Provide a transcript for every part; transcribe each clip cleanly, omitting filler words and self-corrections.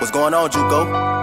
What's going on, Juco?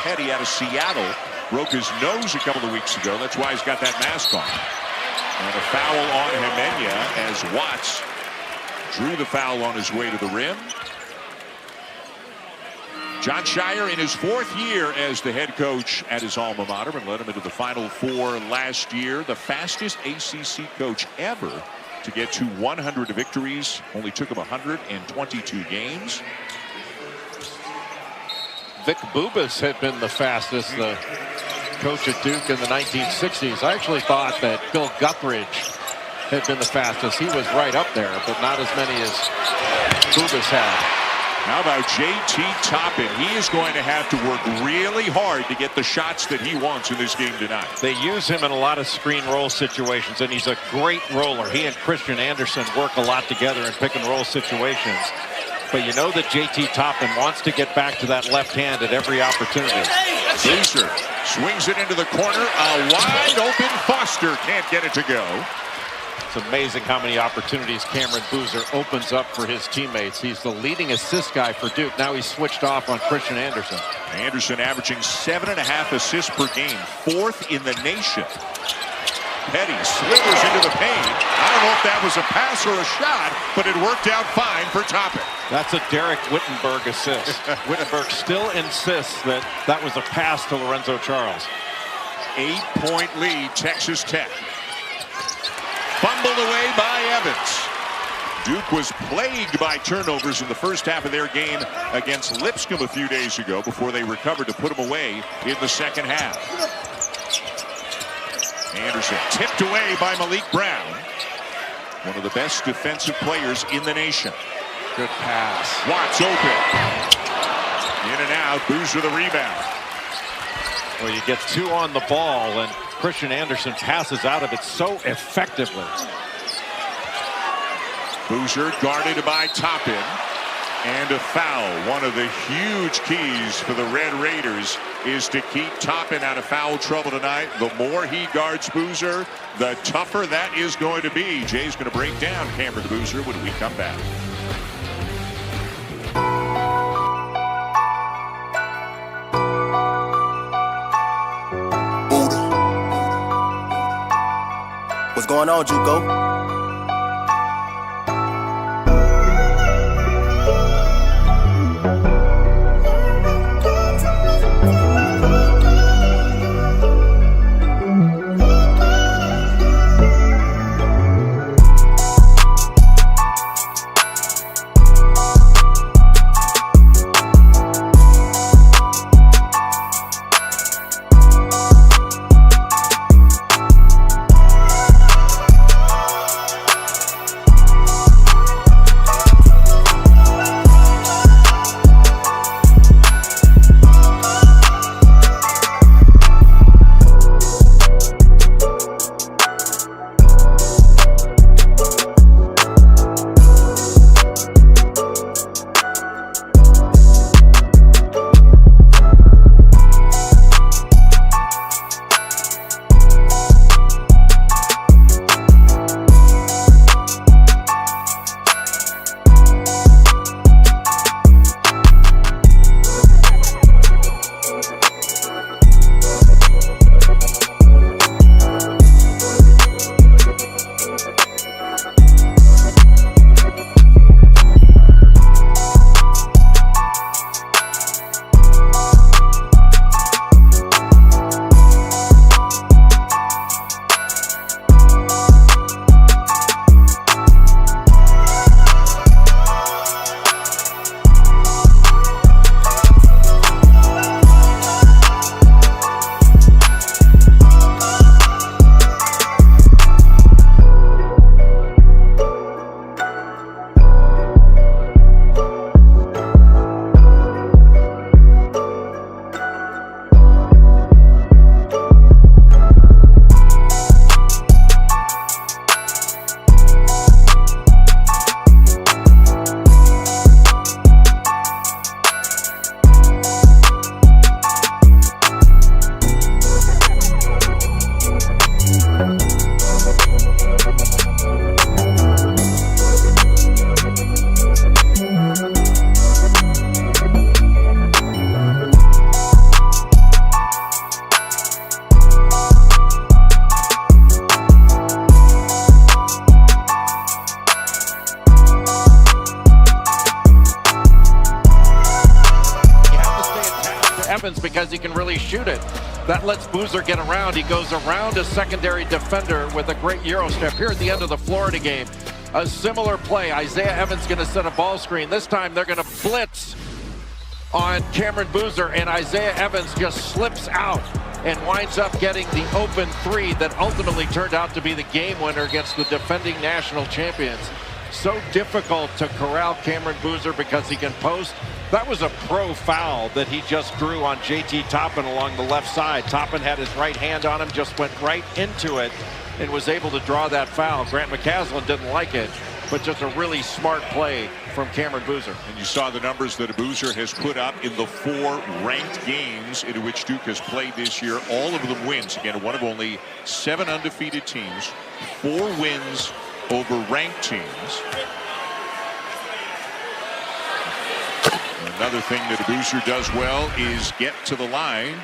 Petty out of Seattle broke his nose a couple of weeks ago. That's why he's got that mask on. And a foul on Jimenez as Watts drew the foul on his way to the rim. John Shire in his 4th year as the head coach at his alma mater and led him into the Final Four last year. The fastest ACC coach ever to get to 100 victories. Only took him 122 games. Vic Bubas had been the fastest, the coach at Duke in the 1960s. I actually thought that Bill Guthridge had been the fastest. He was right up there, but not as many as Bubas had. How about J.T. Toppin? He is going to have to work really hard to get the shots that he wants in this game tonight. They use him in a lot of screen roll situations, and he's a great roller. He and Christian Anderson work a lot together in pick and roll situations. But you know that J.T. Toppin wants to get back to that left hand at every opportunity. Boozer swings it into the corner. A wide open Foster can't get it to go. It's amazing how many opportunities Cameron Boozer opens up for his teammates. He's the leading assist guy for Duke. Now he's switched off on Christian Anderson. Anderson averaging 7.5 assists per game, 4th in the nation. Petty slithers into the paint. I don't know if that was a pass or a shot, but it worked out fine for Toppin. That's a Derek Wittenberg assist. Wittenberg still insists that that was a pass to Lorenzo Charles. 8-point lead, Texas Tech. Fumbled away by Evans. Duke was plagued by turnovers in the first half of their game against Lipscomb a few days ago before they recovered to put them away in the second half. Anderson tipped away by Malik Brown, one of the best defensive players in the nation. Good pass. Watts open. In and out. Boozer the rebound. where you get 2 on the ball, and Christian Anderson passes out of it so effectively. Boozer guarded by Toppin, and a foul. One of the huge keys for the Red Raiders is to keep Toppin out of foul trouble tonight. The more he guards Boozer, the tougher that is going to be. Jay's going to break down Cameron Boozer when we come back. What's going on, Juco? Because he can really shoot it. That lets Boozer get around. He goes around a secondary defender with a great Euro step. Here at the end of the Florida game, a similar play. Isaiah Evans going to set a ball screen. This time they're going to blitz on Cameron Boozer, and Isaiah Evans just slips out and winds up getting the open 3 that ultimately turned out to be the game winner against the defending national champions. So difficult to corral Cameron Boozer because he can post. That was a pro foul that he just drew on JT Toppin along the left side. Toppin had his right hand on him, just went right into it and was able to draw that foul. Grant McCaslin didn't like it, but just a really smart play from Cameron Boozer. And you saw the numbers that Boozer has put up in the 4 ranked games in which Duke has played this year. All of them wins. Again, one of only 7 undefeated teams, 4 wins over ranked teams. Another thing that Boozer does well is get to the line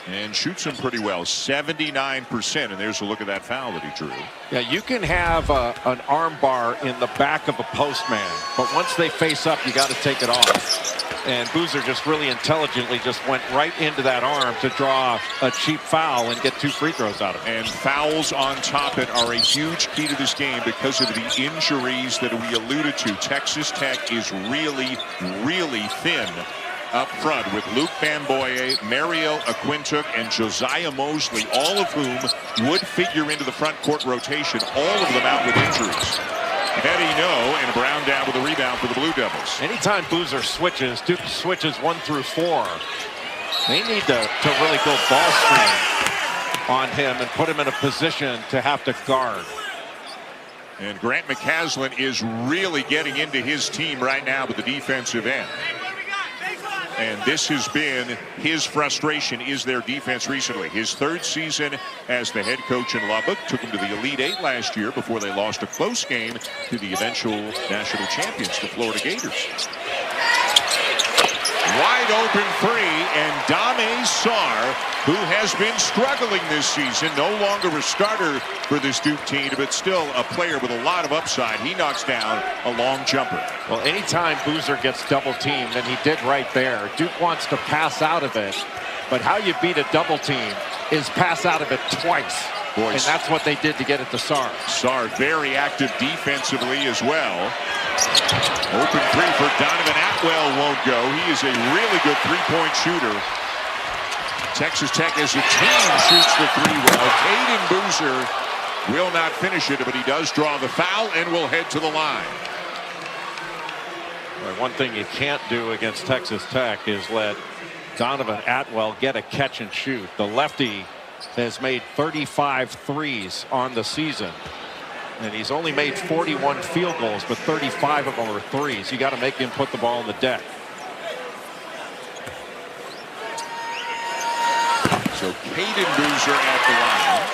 and shoots them pretty well, 79%. And there's a look at that foul that he drew. Yeah, you can have an arm bar in the back of a postman, but once they face up, you got to take it off. And Boozer just really intelligently just went right into that arm to draw a cheap foul and get 2 free throws out of it. And fouls on top it are a huge key to this game because of the injuries that we alluded to. Texas Tech is really, really thin up front with Luke Bamboye, Mario Aquintook, and Josiah Mosley, all of whom would figure into the front court rotation, all of them out with injuries. Petty no, and Brown down with a rebound for the Blue Devils. Anytime Boozer switches, Duke switches 1 through 4. They need to really go ball screen on him and put him in a position to have to guard. And Grant McCaslin is really getting into his team right now with the defensive end. And this has been his frustration, is their defense recently. His third season as the head coach in Lubbock took him to the Elite Eight last year before they lost a close game to the eventual national champions, the Florida Gators. Wide open three, and Dame Sarr, who has been struggling this season, no longer a starter for this Duke team, but still a player with a lot of upside. He knocks down a long jumper. Well, anytime Boozer gets double teamed, and he did right there, Duke wants to pass out of it, but how you beat a double team is pass out of it twice. And that's what they did to get it to Sarr. Sarr very active defensively as well. Open three for Donovan Atwell won't go. He is a really good three-point shooter. Texas Tech as a team shoots the three well. Caden Boozer will not finish it, but he does draw the foul and will head to the line. Well, one thing you can't do against Texas Tech is let Donovan Atwell get a catch and shoot. The lefty has made 35 threes on the season, and he's only made 41 field goals, but 35 of them are threes. You got to make him put the ball on the deck. So Caden Boozer at the line.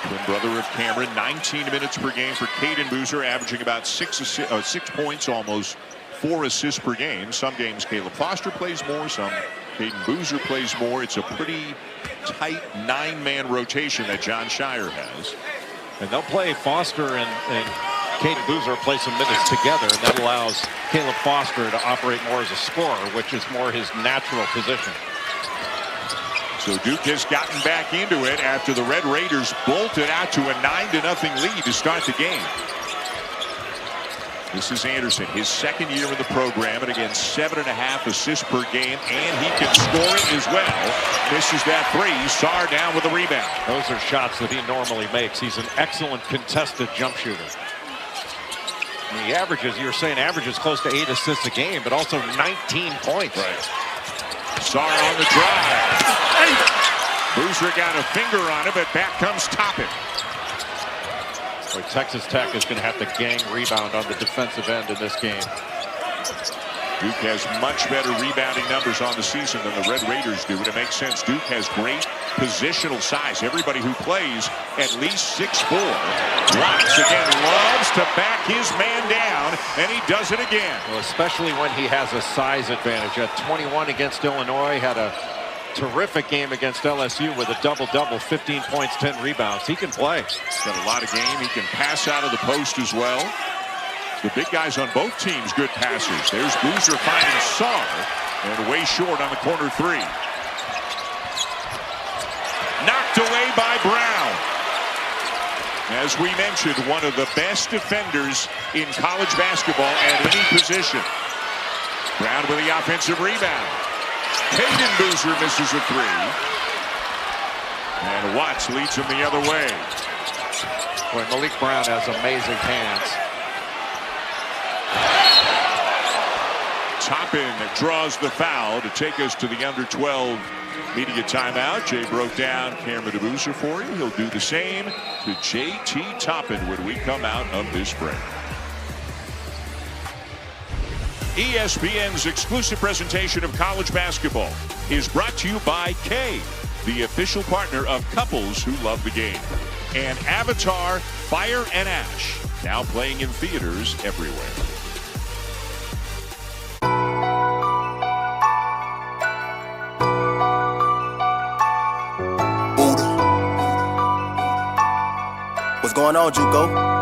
Twin brother of Cameron, 19 minutes per game for Caden Boozer, averaging about 6 points, almost 4 assists per game. Some games Caleb Foster plays more, some Caden Boozer plays more. It's a pretty tight 9-man rotation that John Shire has. And they'll play Foster and Caden Boozer play some minutes together, and that allows Caleb Foster to operate more as a scorer, which is more his natural position. So Duke has gotten back into it after the Red Raiders bolted out to a 9-0 lead to start the game. This is Anderson, his second year in the program, and again 7.5 assists per game, and he can score it as well. Misses that three. Sarr down with the rebound. Those are shots that he normally makes. He's an excellent contested jump shooter. And he averages, you were saying, averages close to 8 assists a game, but also 19 points. Right. Sarr on the drive. Boozer got a finger on it, but back comes Toppin. Boy, Texas Tech is going to have to gang rebound on the defensive end in this game. Duke has much better rebounding numbers on the season than the Red Raiders do, and it makes sense. Duke has great positional size. Everybody who plays at least 6'4". Watts again loves to back his man down, and he does it again. Well, especially when he has a size advantage. At 21 against Illinois, had a terrific game against LSU with a double-double, 15 points, 10 rebounds. He can play. He's got a lot of game. He can pass out of the post as well. The big guys on both teams, good passers. There's Boozer finding Sarr, and way short on the corner three. Knocked away by Brown. As we mentioned, one of the best defenders in college basketball at any position. Brown with the offensive rebound. Caden Boozer misses a three. And Watts leads him the other way. Boy, Malik Brown has amazing hands. Toppin draws the foul to take us to the under-12 media timeout. Jay broke down Cameron Boozer for you. He'll do the same to J.T. Toppin when we come out of this break. ESPN's exclusive presentation of college basketball is brought to you by Kay, the official partner of couples who love the game, and Avatar Fire and Ash, now playing in theaters everywhere. What's going on, JUCO?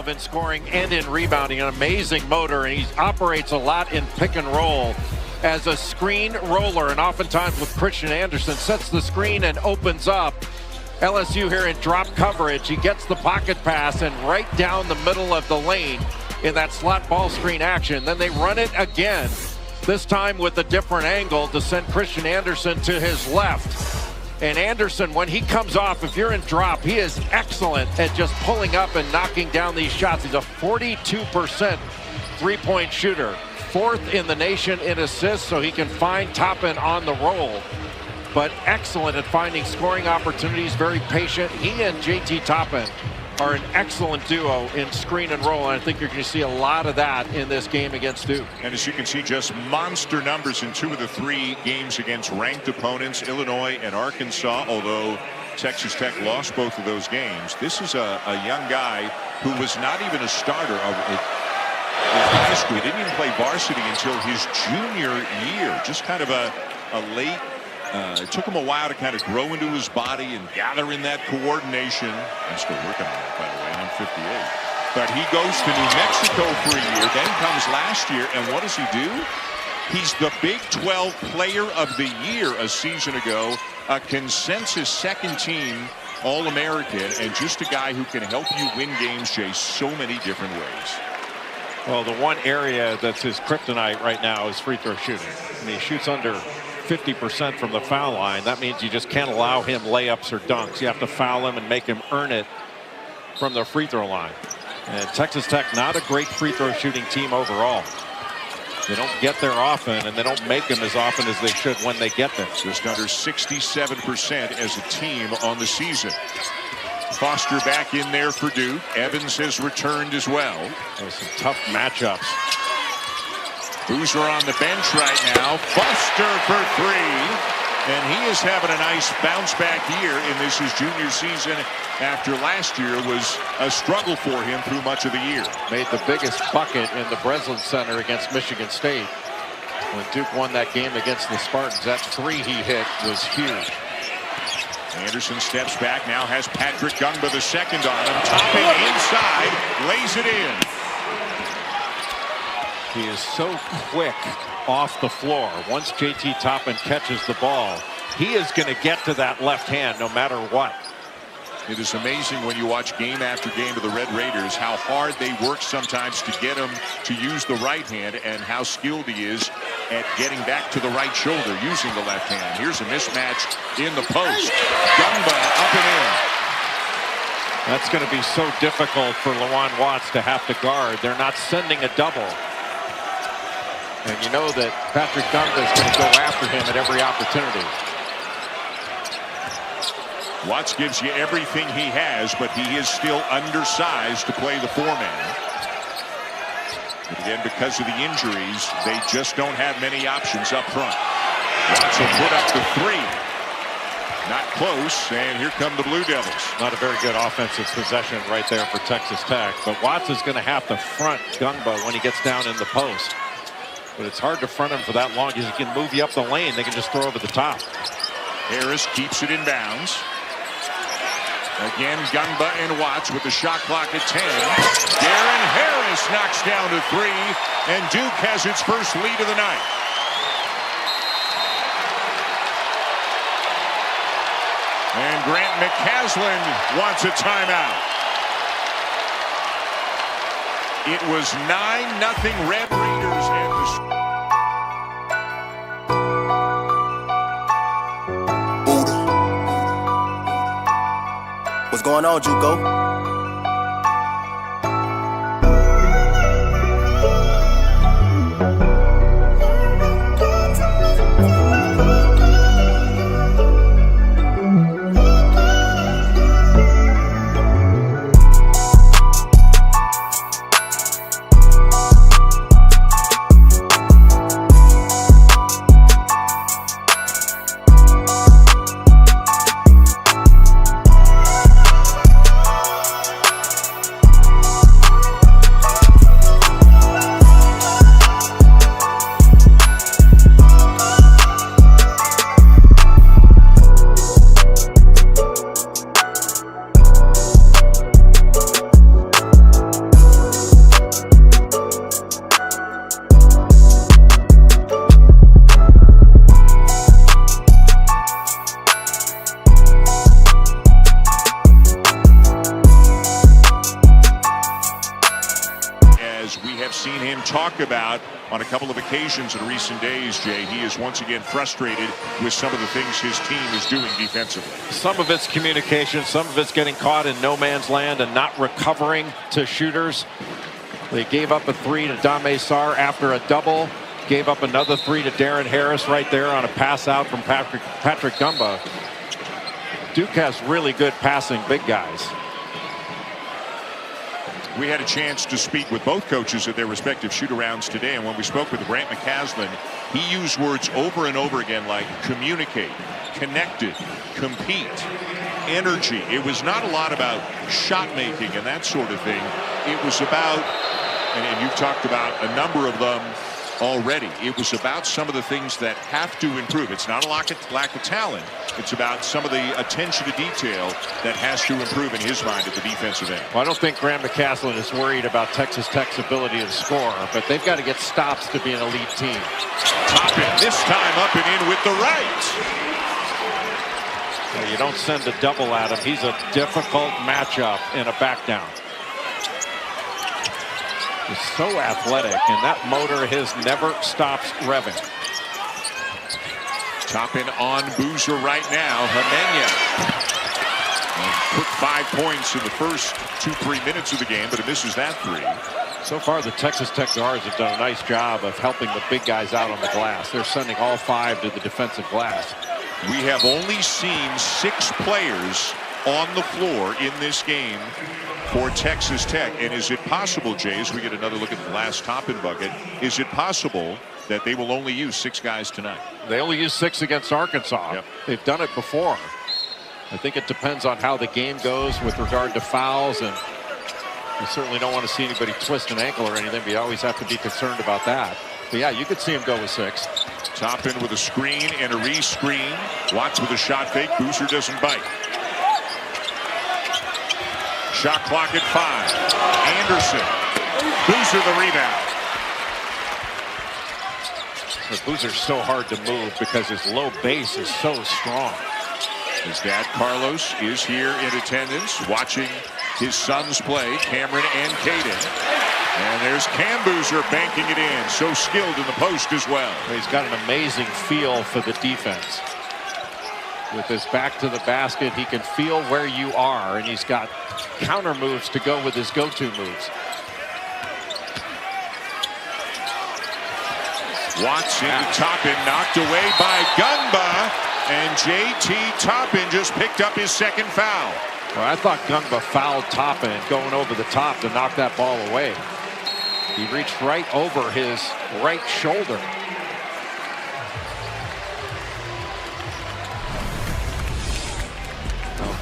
of in scoring and in rebounding. An amazing motor, and he operates a lot in pick and roll as a screen roller, and oftentimes with Christian Anderson, sets the screen and opens up. LSU here in drop coverage. He gets the pocket pass and right down the middle of the lane in that slot ball screen action. Then they run it again, this time with a different angle to send Christian Anderson to his left. And Anderson, when he comes off, if you're in drop, he is excellent at just pulling up and knocking down these shots. He's a 42% three-point shooter. 4th in the nation in assists, so he can find Toppin on the roll. But excellent at finding scoring opportunities, very patient. He and JT Toppin are an excellent duo in screen and roll, and I think you're going to see a lot of that in this game against Duke. And as you can see, just monster numbers in 2 of the 3 games against ranked opponents, Illinois and Arkansas, although Texas Tech lost both of those games. This is a young guy who was not even a starter in high school. He didn't even play varsity until his junior year. Just kind of a late, it took him a while to kind of grow into his body and gather in that coordination. I'm still working on it, by the way, and I'm 58. But he goes to New Mexico for a year, then comes last year, and what does he do? He's the Big 12 Player of the Year a season ago, a consensus second-team All-American, and just a guy who can help you win games, Jay, so many different ways. Well, the one area that's his kryptonite right now is free throw shooting. I mean, he shoots under 50% from the foul line. That means you just can't allow him layups or dunks. You have to foul him and make him earn it from the free throw line. And Texas Tech, not a great free throw shooting team overall. They don't get there often, and they don't make them as often as they should when they get there. Just under 67% as a team on the season. Foster back in there for Duke. Evans has returned as well. There's some tough matchups. Boozer on the bench right now. Foster for 3. And he is having a nice bounce back year in this his junior season after last year was a struggle for him through much of the year. Made the biggest bucket in the Breslin Center against Michigan State. When Duke won that game against the Spartans, that 3 he hit was huge. Anderson steps back, now has Patrick Gungba the second on him. Toppin inside, lays it in. He is so quick off the floor. Once JT Toppin catches the ball, he is going to get to that left hand no matter what. It is amazing when you watch game after game of the Red Raiders how hard they work sometimes to get him to use the right hand and how skilled he is at getting back to the right shoulder using the left hand. Here's a mismatch in the post. Gungba up and in. That's going to be so difficult for Lawan Watts to have to guard. They're not sending a double. And you know that Patrick Gungba is going to go after him at every opportunity. Watts gives you everything he has, but he is still undersized to play the 4-man. But again, because of the injuries, they just don't have many options up front. Watts will put up the 3. Not close, and here come the Blue Devils. Not a very good offensive possession right there for Texas Tech, but Watts is going to have to front Gungba when he gets down in the post. But it's hard to front him for that long because he can move you up the lane. They can just throw over the top. Harris keeps it in bounds. Again, Gungba and Watts with the shot clock at 10. Darren Harris knocks down to 3, and Duke has its first lead of the night. And Grant McCaslin wants a timeout. It was 9-0 Red Raiders at the... What's going on, JUCO? seen him talk about on a couple of occasions in recent days, Jay. He is once again frustrated with some of the things his team is doing defensively. Some of it's communication, some of it's getting caught in no man's land and not recovering to shooters. They gave up a 3 to Dame Sarr after a double. Gave up another 3 to Darren Harris right there on a pass out from Patrick Gumba. Duke has really good passing big guys. We had a chance to speak with both coaches at their respective shoot-arounds today, and when we spoke with Brant McCaslin, he used words over and over again like communicate, connected, compete, energy. It was not a lot about shot making and that sort of thing. It was about, and you've talked about a number of them already, it was about some of the things that have to improve. It's not a lack of talent. It's about some of the attention to detail that has to improve in his mind at the defensive end. Well, I don't think Grant McCaslin is worried about Texas Tech's ability to score, but they've got to get stops to be an elite team. Toppin this time up and in with the right. Well, you don't send a double at him. He's a difficult matchup in a back down. He's so athletic, and that motor his never stops revving. Toppin on Boozer right now. Hemenya put 5 points in the first 2-3 minutes of the game, but it misses that 3. So far, the Texas Tech guards have done a nice job of helping the big guys out on the glass. They're sending all 5 to the defensive glass. We have only seen 6 players on the floor in this game for Texas Tech. And is it possible, Jay, as we get another look at the last Toppin bucket, is it possible that they will only use 6 guys tonight? They only used 6 against Arkansas. Yep. They've done it before. I think it depends on how the game goes with regard to fouls, and you certainly don't want to see anybody twist an ankle or anything, but you always have to be concerned about that. But yeah, you could see him go with 6. Toppin with a screen and a re-screen. Watts with a shot fake. Boozer doesn't bite. Shot clock at 5. Anderson. Boozer the rebound. The Boozer's so hard to move because his low base is so strong. His dad Carlos is here in attendance watching his sons play, Cameron and Caden. And there's Cam Boozer banking it in. So skilled in the post as well. He's got an amazing feel for the defense. With his back to the basket, he can feel where you are, and he's got counter moves to go with his go-to moves. Watts into Toppin, knocked away by Gumba, and JT Toppin just picked up his second foul. Well, I thought Gumba fouled Toppin going over the top to knock that ball away. He reached right over his right shoulder.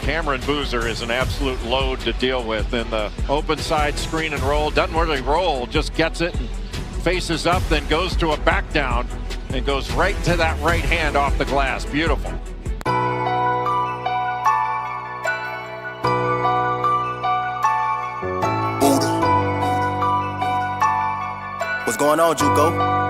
Cameron Boozer is an absolute load to deal with in the open side screen and roll. Doesn't really roll, just gets it and faces up, then goes to a back down and goes right to that right hand off the glass. Beautiful. What's going on, JUCO?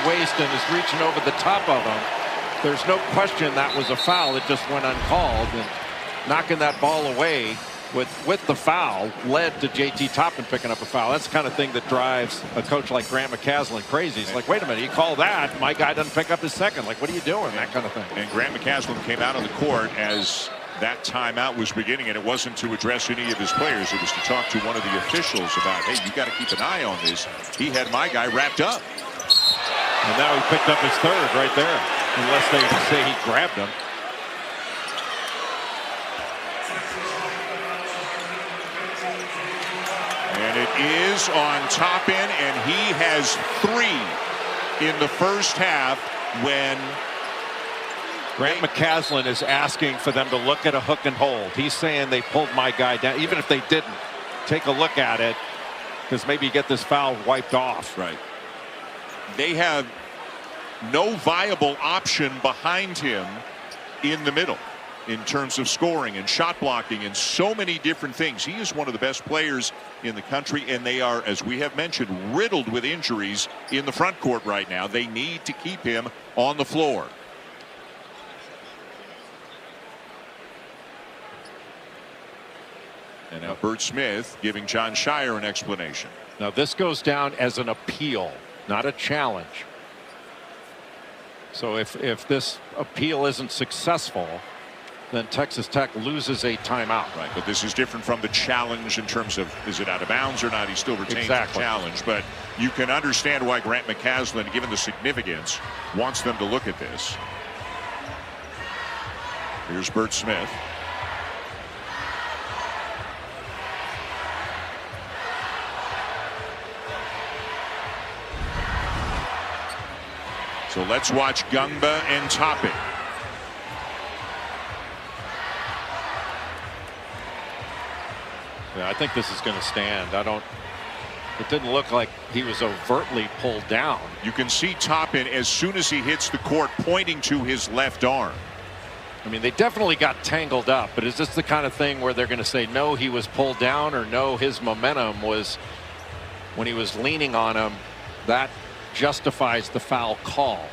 waist and is reaching over the top of him. There's no question that was a foul. It just went uncalled, and knocking that ball away with the foul led to JT Toppin picking up a foul. That's the kind of thing that drives a coach like Grant McCasland crazy. He's like, wait a minute, you call that, my guy doesn't pick up his second. Like, what are you doing? That kind of thing. And Grant McCasland came out on the court as that timeout was beginning, and it wasn't to address any of his players. It was to talk to one of the officials about, hey, you got to keep an eye on this. He had my guy wrapped up. And now he picked up his third right there, unless they say he grabbed him. And it is on Toppin, and he has 3 in the first half when Grant McCasland is asking for them to look at a hook and hold. He's saying they pulled my guy down. Even if they didn't, take a look at it, because maybe you get this foul wiped off. Right. They have no viable option behind him in the middle in terms of scoring and shot blocking and so many different things. He is one of the best players in the country, and they are, as we have mentioned, riddled with injuries in the front court right now. They need to keep him on the floor. And now Bert Smith giving John Shire an explanation. Now this goes down as an appeal, not a challenge. So if this appeal isn't successful, then Texas Tech loses a timeout. Right, but this is different from the challenge in terms of, is it out of bounds or not? He still retains the challenge, but you can understand why Grant McCasland, given the significance, wants them to look at this. Here's Bert Smith. So let's watch Gungba and Toppin. Yeah, I think this is going to stand. It didn't look like he was overtly pulled down. You can see Toppin, as soon as he hits the court, pointing to his left arm. I mean, they definitely got tangled up, but is this the kind of thing where they're going to say, no, he was pulled down, or no, his momentum was when he was leaning on him? That justifies the foul call.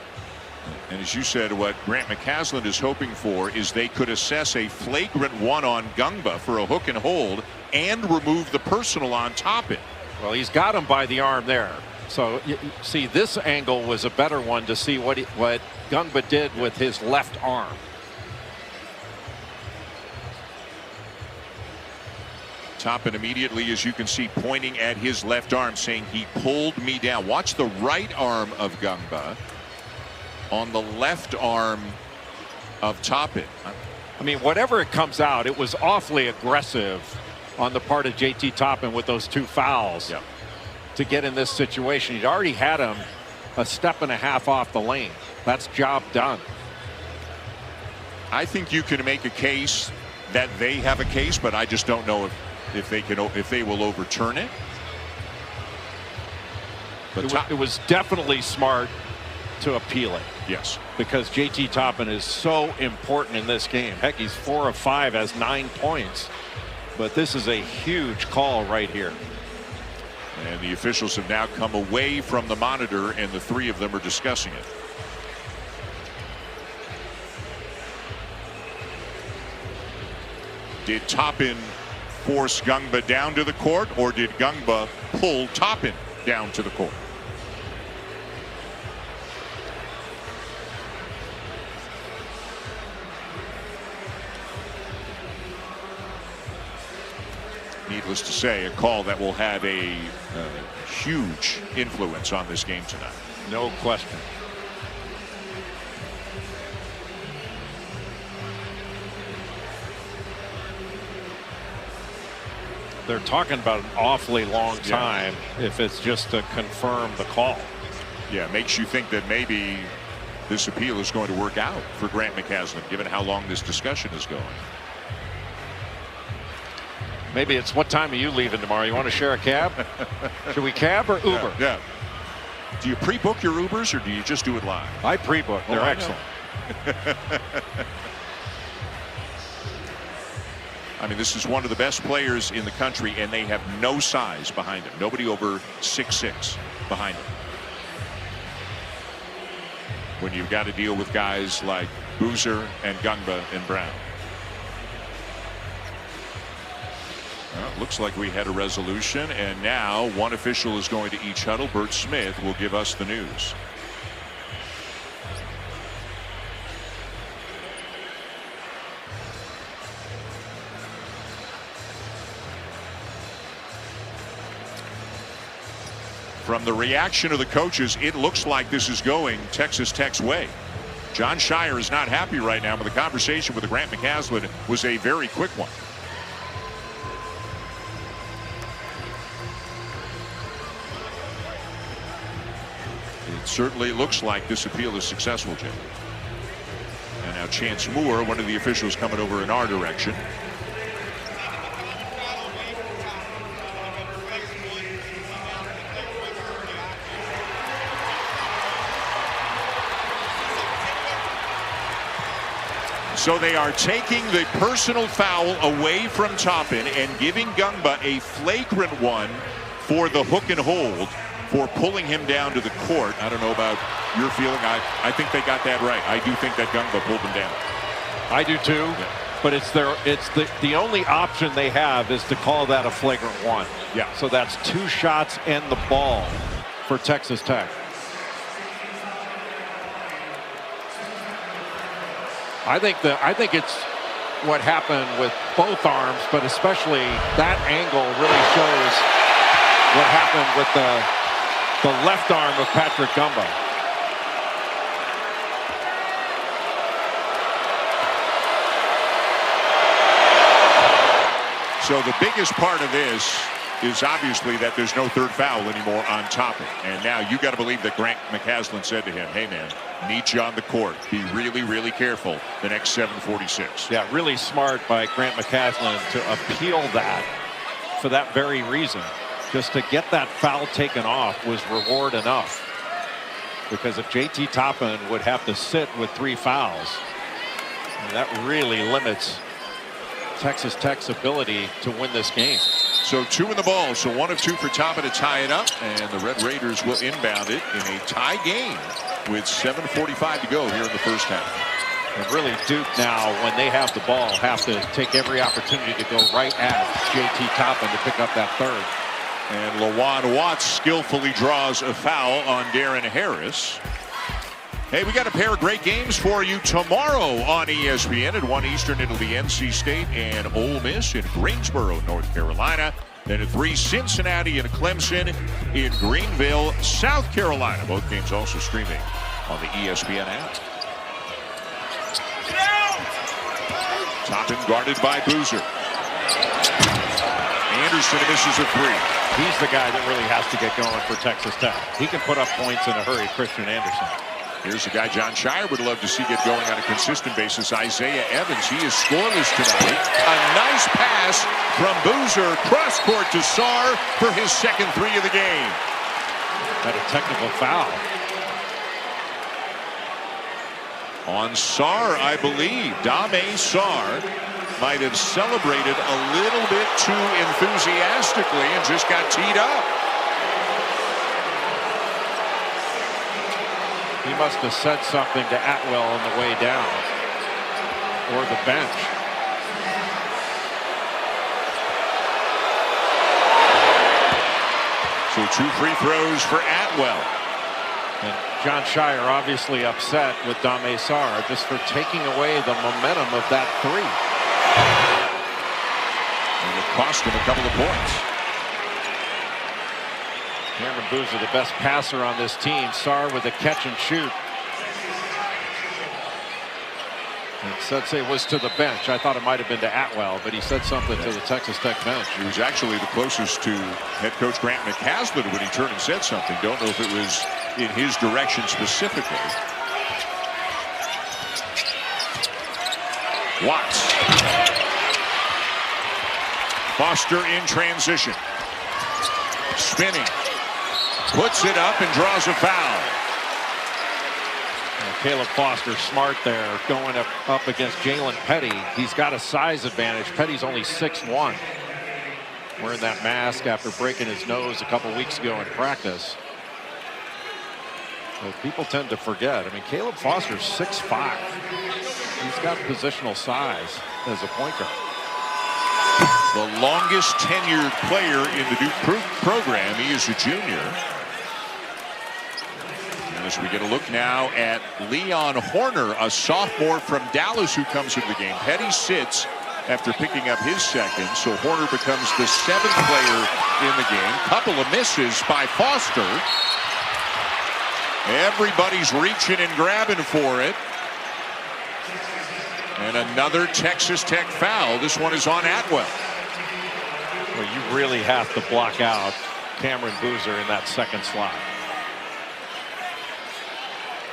And as you said, what Grant McCasland is hoping for is they could assess a flagrant one on Gungba for a hook and hold and remove the personal on Toppin. Well, he's got him by the arm there. So you see, this angle was a better one to see what Gungba did with his left arm. Toppin immediately, as you can see, pointing at his left arm, saying he pulled me down. Watch the right arm of Gungba on the left arm of Toppin. I mean, whatever it comes out, it was awfully aggressive on the part of JT Toppin with those 2 fouls to get in this situation. He'd already had him a step and a half off the lane. That's job done. I think you can make a case that they have a case, but I just don't know if they will overturn it. But it was definitely smart to appeal it. Yes. Because JT Toppin is so important in this game. Heck, he's 4 of 5, has 9 points. But this is a huge call right here. And the officials have now come away from the monitor, and the 3 of them are discussing it. Did Toppin force Gungba down to the court, or did Gungba pull Toppin down to the court? Needless to say, a call that will have a huge influence on this game tonight. No question. They're talking about an awfully long time if it's just to confirm the call. Yeah, it makes you think that maybe this appeal is going to work out for Grant McCasland, given how long this discussion is going. Maybe it's, what time are you leaving tomorrow? You want to share a cab? Should we cab or Uber? Yeah. Do you pre-book your Ubers, or do you just do it live? I pre-book. They're excellent. I mean, this is one of the best players in the country, and they have no size behind him. Nobody over 6'6" behind him. when you've got to deal with guys like Boozer and Gungba and Brown. Well, it looks like we had a resolution, and now one official is going to each huddle. Bert Smith will give us the news. From the reaction of the coaches, it looks like this is going Texas Tech's way. John Shire is not happy right now, but the conversation with Grant McCaslin was a very quick one. It certainly looks like this appeal is successful, Jim. And now Chance Moore, one of the officials, coming over in our direction. So they are taking the personal foul away from Toppin and giving Gungba a flagrant one for the hook and hold for pulling him down to the court. I don't know about your feeling. I think they got that right. I do think that Gungba pulled him down. I do too. Yeah. But it's the only option they have is to call that a flagrant one. Yeah. So that's 2 shots and the ball for Texas Tech. I think it's what happened with both arms, but especially that angle really shows what happened with the left arm of Patrick Gungba. So the biggest part of this is obviously that there's no third foul anymore on Toppin. And now you got to believe that Grant McCaslin said to him, hey man, need you on the court. Be really, really careful the next 7:46. Yeah, really smart by Grant McCaslin to appeal that for that very reason. Just to get that foul taken off was reward enough. Because if JT Toppin would have to sit with 3 fouls, that really limits Texas Tech's ability to win this game. So 2 in the ball, so 1 of 2 for Toppin to tie it up, and the Red Raiders will inbound it in a tie game with 7:45 to go here in the first half. And really Duke now, when they have the ball, have to take every opportunity to go right at JT Toppin to pick up that third. And Lawan Watts skillfully draws a foul on Darren Harris. Hey, we got a pair of great games for you tomorrow on ESPN. At 1 Eastern, it'll be NC State and Ole Miss in Greensboro, North Carolina. Then at 3, Cincinnati and Clemson in Greenville, South Carolina. Both games also streaming on the ESPN app. Toppin guarded by Boozer. Anderson misses a 3. He's the guy that really has to get going for Texas Tech. He can put up points in a hurry, Christian Anderson. Here's a guy John Shire would love to see get going on a consistent basis. Isaiah Evans, he is scoreless tonight. A nice pass from Boozer, cross court to Sarr for his second 3 of the game. Got a technical foul on Sarr, I believe. Dame Sarr might have celebrated a little bit too enthusiastically and just got teed up. He must have said something to Atwell on the way down, or the bench. So 2 free throws for Atwell. And John Shire obviously upset with Dame Sarr just for taking away the momentum of that 3. And it cost him a couple of points. Cameron Boozer, the best passer on this team. Sarr with a catch and shoot. And Sensei was to the bench. I thought it might have been to Atwell, but he said something to the Texas Tech bench. He was actually the closest to head coach Grant McCaslin when he turned and said something. Don't know if it was in his direction specifically. Watts. Foster in transition. Spinning. Puts it up and draws a foul. Caleb Foster smart there, going up against Jalen Petty. He's got a size advantage. Petty's only 6'1". Wearing that mask after breaking his nose a couple weeks ago in practice. But people tend to forget. I mean, Caleb Foster's 6'5". He's got positional size as a point guard. The longest tenured player in the Duke program. He is a junior. And as we get a look now at Leon Horner, a sophomore from Dallas who comes into the game. Petty sits after picking up his second, so Horner becomes the 7th player in the game. Couple of misses by Foster. Everybody's reaching and grabbing for it. And another Texas Tech foul. This one is on Atwell. Well, you really have to block out Cameron Boozer in that second slot.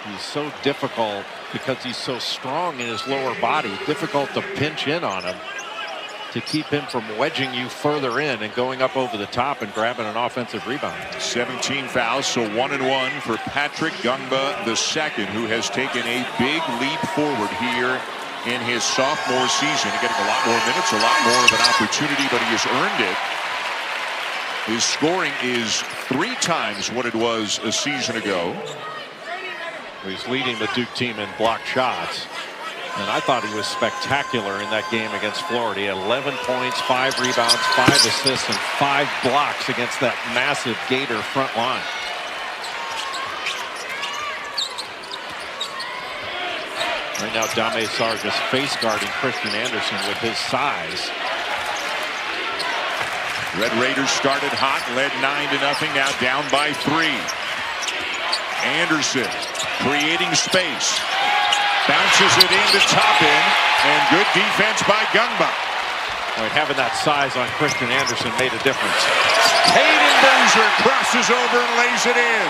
He's so difficult because he's so strong in his lower body. Difficult to pinch in on him to keep him from wedging you further in and going up over the top and grabbing an offensive rebound. 17 fouls, so 1-1 for Patrick Gungba II, who has taken a big leap forward here in his sophomore season. He's getting a lot more minutes, a lot more of an opportunity, but he has earned it. His scoring is 3 times what it was a season ago. He's leading the Duke team in blocked shots. And I thought he was spectacular in that game against Florida. He had 11 points, 5 rebounds, 5 assists, and 5 blocks against that massive Gator front line. Right now, Dame Sarr just face guarding Christian Anderson with his size. Red Raiders started hot, led 9-0, now down by 3. Anderson creating space. Bounces it into Toppin, and good defense by Gungba. Boy, having that size on Christian Anderson made a difference. Caden Boozer crosses over and lays it in.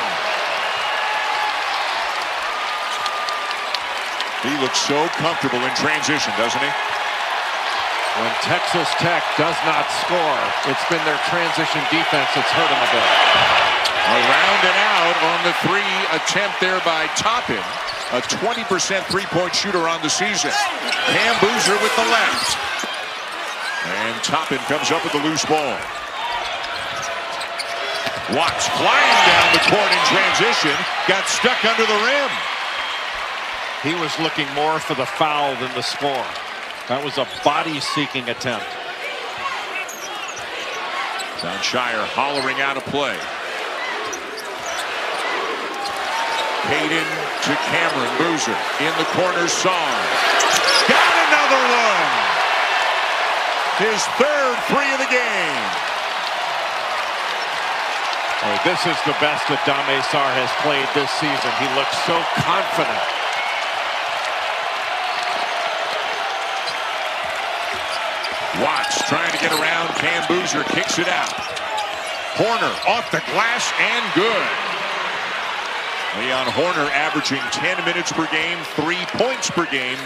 He looks so comfortable in transition, doesn't he? When Texas Tech does not score, it's been their transition defense that's hurt them a bit. Around and out on the 3 attempt there by Toppin. A 20% three-point shooter on the season. Cam Boozer with the left. And Toppin comes up with the loose ball. Watts flying down the court in transition. Got stuck under the rim. He was looking more for the foul than the score. That was a body-seeking attempt. Don Shire hollering out a play. Caden to Cameron Boozer in the corner. Song got another one. His 3rd 3 of the game. Oh, this is the best that Dame Sarr has played this season. He looks so confident. Watts trying to get around. Cam Boozer kicks it out. Horner off the glass and good. Leon Horner averaging 10 minutes per game, 3 points per game.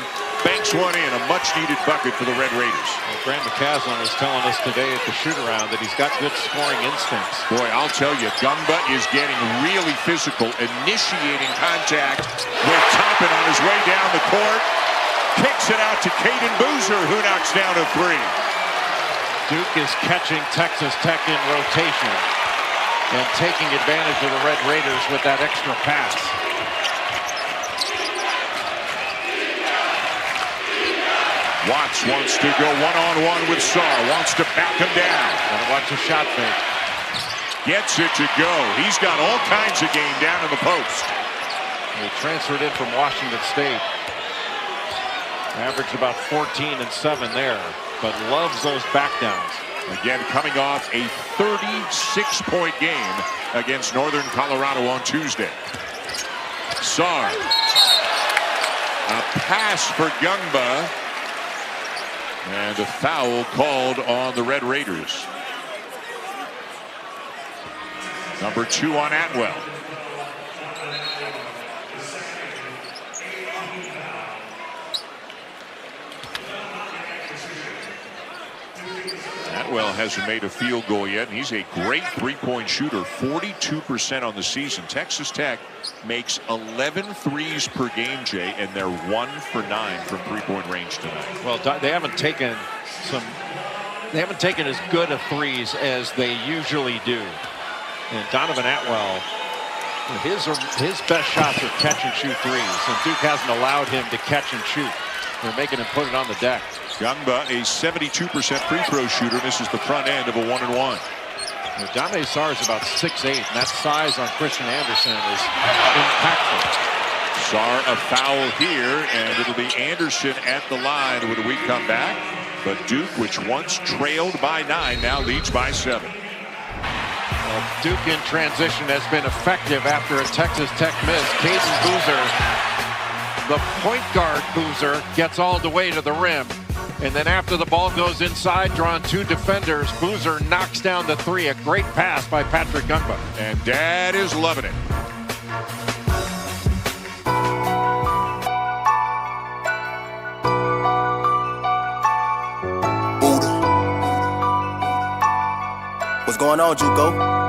Banks one in, a much-needed bucket for the Red Raiders. Well, Grant McCaslin was telling us today at the shoot-around that he's got good scoring instincts. Boy, I'll tell you, Gungba is getting really physical, initiating contact with Toppin on his way down the court. Kicks it out to Caden Boozer, who knocks down a 3. Duke is catching Texas Tech in rotation and taking advantage of the Red Raiders with that extra pass. Watts wants to go one-on-one with Sarr. Wants to back him down. Gotta watch the shot fake. Gets it to go. He's got all kinds of game down in the post. He transferred in from Washington State. Averaged about 14 and 7 there, but loves those back downs. Again, coming off a 36-point game against Northern Colorado on Tuesday. Sarr. A pass for Gungba. And a foul called on the Red Raiders. Number 2 on Atwell. Atwell hasn't made a field goal yet, and he's a great three-point shooter, 42% on the season. Texas Tech makes 11 threes per game, Jay, and they're 1 for 9 from three-point range tonight. Well, they haven't taken as good of threes as they usually do. And Donovan Atwell His best shots are catch and shoot threes, and Duke hasn't allowed him to catch and shoot. They're making him put it on the deck. Gungba, a 72% free throw shooter. This is the front end of a 1-and-1. Dame Sarr is about 6'8", and that size on Christian Anderson is impactful. Sarr a foul here, and it'll be Anderson at the line when we come back. But Duke, which once trailed by 9, now leads by 7. Well, Duke in transition has been effective after a Texas Tech miss. Caden Boozer, the point guard Boozer, gets all the way to the rim. And then after the ball goes inside, drawing 2 defenders, Boozer knocks down the 3. A great pass by Patrick Gungba. And Dad is loving it. What's going on, JUCO?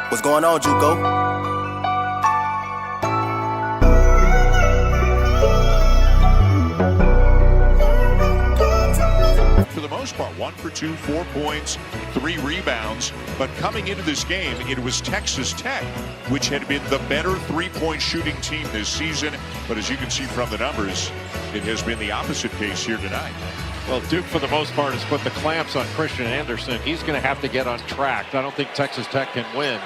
What's going on, JUCO? For the most part, 1 for 2, 4 points, 3 rebounds. But coming into this game, it was Texas Tech, which had been the better three-point shooting team this season. But as you can see from the numbers, it has been the opposite case here tonight. Well, Duke, for the most part, has put the clamps on Christian Anderson. He's going to have to get on track. I don't think Texas Tech can win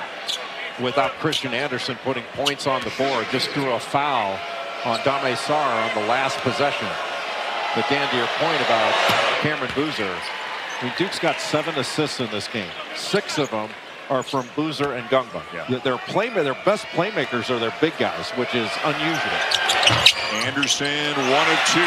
without Christian Anderson putting points on the board. Just threw a foul on Dame Sarr on the last possession. But Dan, to your point about Cameron Boozer, I mean, Duke's got 7 assists in this game. 6 of them are from Boozer and Gungba. Yeah. Their best playmakers are their big guys, which is unusual. Anderson, 1 of 2.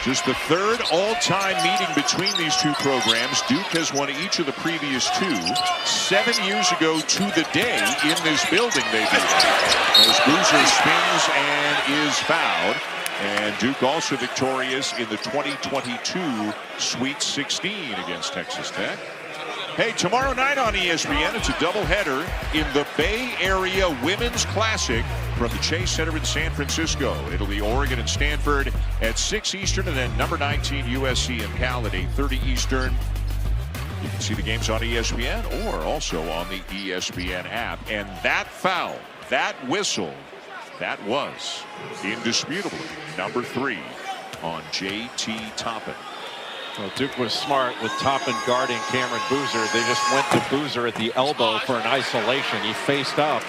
Just the third all-time meeting between these two programs. Duke has won each of the previous two. 7 years ago to the day in this building they beat it. As Boozer spins and is fouled. And Duke also victorious in the 2022 Sweet 16 against Texas Tech. Hey, tomorrow night on ESPN, it's a doubleheader in the Bay Area Women's Classic from the Chase Center in San Francisco. It'll be Oregon and Stanford at 6 Eastern, and then number 19 USC and Cal at 8:30 Eastern. You can see the games on ESPN or also on the ESPN app. And that foul, that whistle, that was indisputably number 3 on J.T. Toppin. Well, Duke was smart with Toppin guarding Cameron Boozer. They just went to Boozer at the elbow for an isolation. He faced up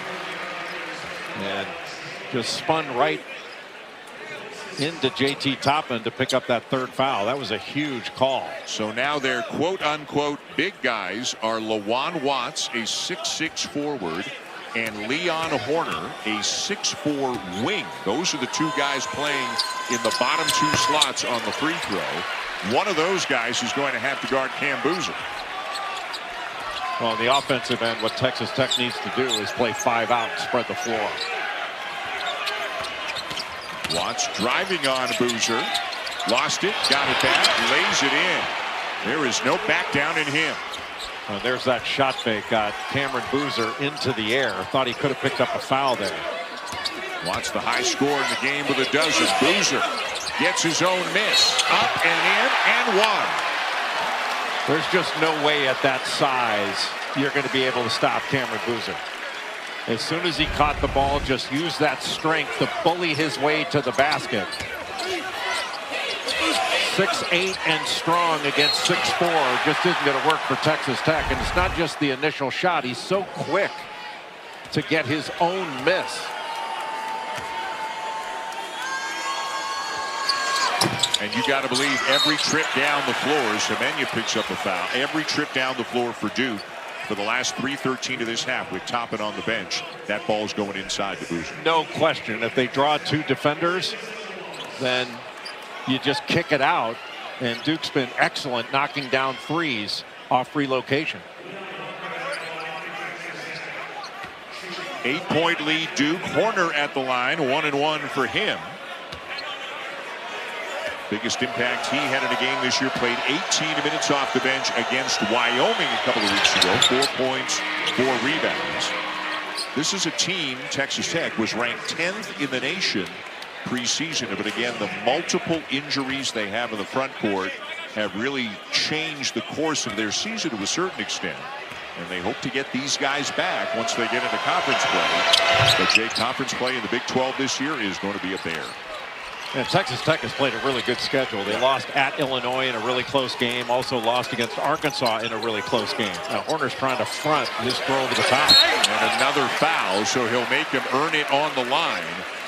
and just spun right into J.T. Toppin to pick up that third foul. That was a huge call. So now their quote-unquote big guys are Lawan Watts, a 6'6" forward, and Leon Horner, a 6'4" wing. Those are the two guys playing in the bottom 2 slots on the free throw. One of those guys is going to have to guard Cam Boozer. Well, on the offensive end, what Texas Tech needs to do is play 5 out and spread the floor. Watts driving on Boozer. Lost it, got it back, lays it in. There is no back down in him. Well, there's that shot fake. Got Cameron Boozer into the air. Thought he could have picked up a foul there. Watts the high score in the game with a dozen. Boozer gets his own miss. Up and in and one. There's just no way at that size you're going to be able to stop Cameron Boozer. As soon as he caught the ball, just use that strength to bully his way to the basket. 6'8" and strong against 6'4" just isn't going to work for Texas Tech. And it's not just the initial shot. He's so quick to get his own miss. And you got to believe every trip down the floor, Semenya picks up a foul. Every trip down the floor for Duke for the last 3:13 of this half with Toppin on the bench. That ball's going inside the Boozer. No question. If they draw 2 defenders, then you just kick it out. And Duke's been excellent knocking down threes off relocation. 8-point lead Duke. Horner at the line, 1-1 for him. Biggest impact he had in a game this year. Played 18 minutes off the bench against Wyoming a couple of weeks ago. 4 points, 4 rebounds. This is a team, Texas Tech, was ranked 10th in the nation preseason. But again, the multiple injuries they have in the front court have really changed the course of their season to a certain extent. And they hope to get these guys back once they get into conference play. But Jake, conference play in the Big 12 this year is going to be a bear. And Texas Tech has played a really good schedule. They lost at Illinois in a really close game. Also lost against Arkansas in a really close game. Now Horner's trying to front his throw over the top. And another foul, so he'll make him earn it on the line.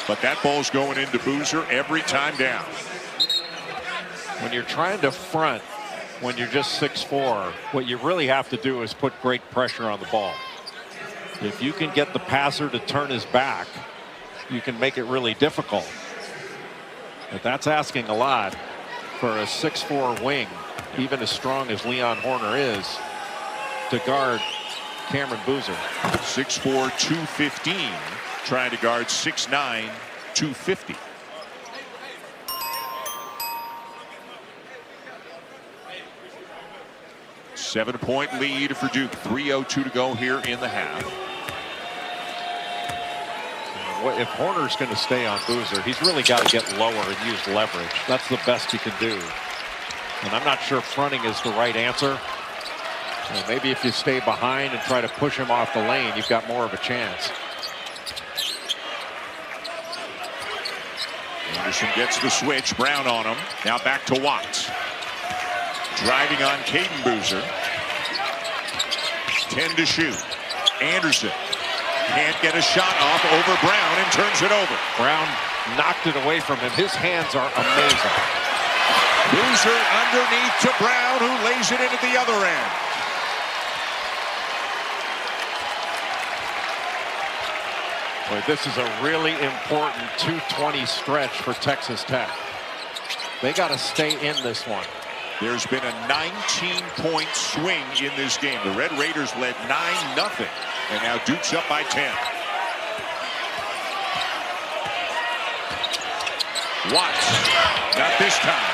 But that ball's going into Boozer every time down. When you're trying to front, when you're just 6'4", what you really have to do is put great pressure on the ball. If you can get the passer to turn his back, you can make it really difficult. But that's asking a lot for a 6'4" wing, even as strong as Leon Horner is, to guard Cameron Boozer. 6'4", 215, trying to guard 6'9", 250. Seven-point lead for Duke. 3:02 to go here in the half. If Horner's going to stay on Boozer, he's really got to get lower and use leverage. That's the best he can do. And I'm not sure fronting is the right answer. Maybe if you stay behind and try to push him off the lane, you've got more of a chance. Anderson gets the switch. Brown on him. Now back to Watts. Driving on Caden Boozer. 10 to shoot. Anderson can't get a shot off over Brown and turns it over. Brown knocked it away from him. His hands are amazing. Boozer underneath to Brown, who lays it in at the other end. Boy, this is a really important 2:20 stretch for Texas Tech. They got to stay in this one. There's been a 19-point swing in this game. The Red Raiders led 9-0, and now Duke's up by 10. Watts, not this time.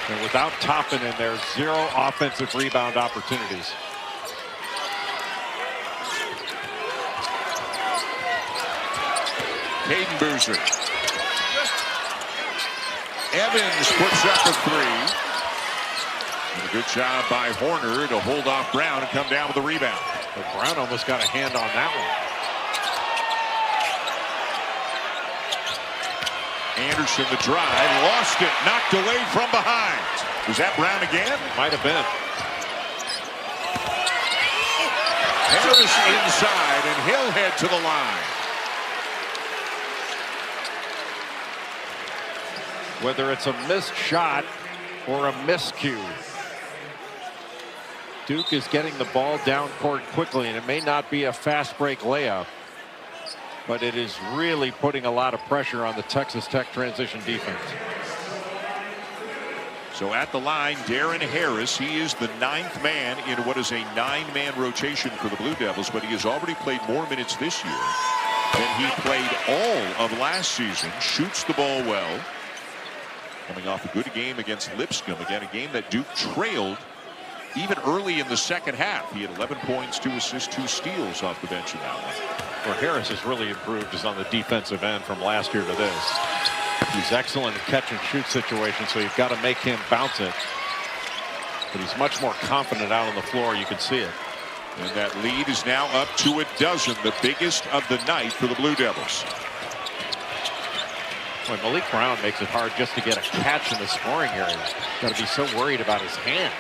And without Toppin in there, 0 offensive rebound opportunities. Caden Boozer. Evans puts up a 3. And a good job by Horner to hold off Brown and come down with the rebound. But Brown almost got a hand on that one. Anderson the drive, lost it, knocked away from behind. Was that Brown again? Might have been. Harris inside, and he'll head to the line. Whether it's a missed shot or a miscue, Duke is getting the ball down court quickly, and it may not be a fast break layup, but it is really putting a lot of pressure on the Texas Tech transition defense. So at the line, Darren Harris. He is the 9th man in what is a 9-man rotation for the Blue Devils, but he has already played more minutes this year than he played all of last season. Shoots the ball well. Coming off a good game against Lipscomb. Again, a game that Duke trailed even early in the second half. He had 11 points, 2 assists, 2 steals off the bench in that one. Where Harris has really improved is on the defensive end from last year to this. He's excellent in catch and shoot situations, so you've got to make him bounce it. But he's much more confident out on the floor. You can see it. And that lead is now up to a dozen, the biggest of the night for the Blue Devils. When Malik Brown makes it hard just to get a catch in the scoring area. Got to be so worried about his hands.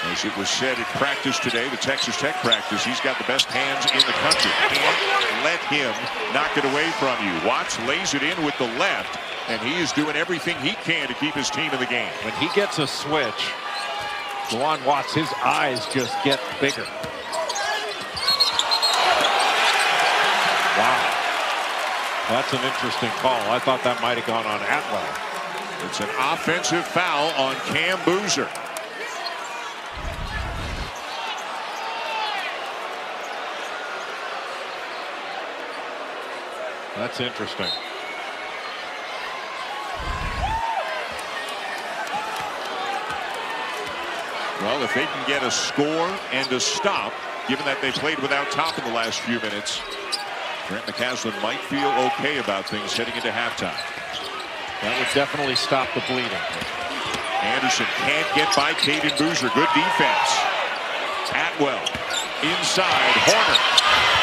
As it was said at practice today, the Texas Tech practice, he's got the best hands in the country. Can't let him knock it away from you. Watts lays it in with the left, and he is doing everything he can to keep his team in the game. When he gets a switch, Juwan Watts, his eyes just get bigger. Wow. That's an interesting call. I thought that might have gone on Atwell. It's an offensive foul on Cam Boozer. That's interesting. Well, if they can get a score and a stop, given that they played without Toppin the last few minutes, Grant McCaslin might feel okay about things heading into halftime. That would definitely stop the bleeding. Anderson can't get by Caden Boozer. Good defense. Atwell inside. Horner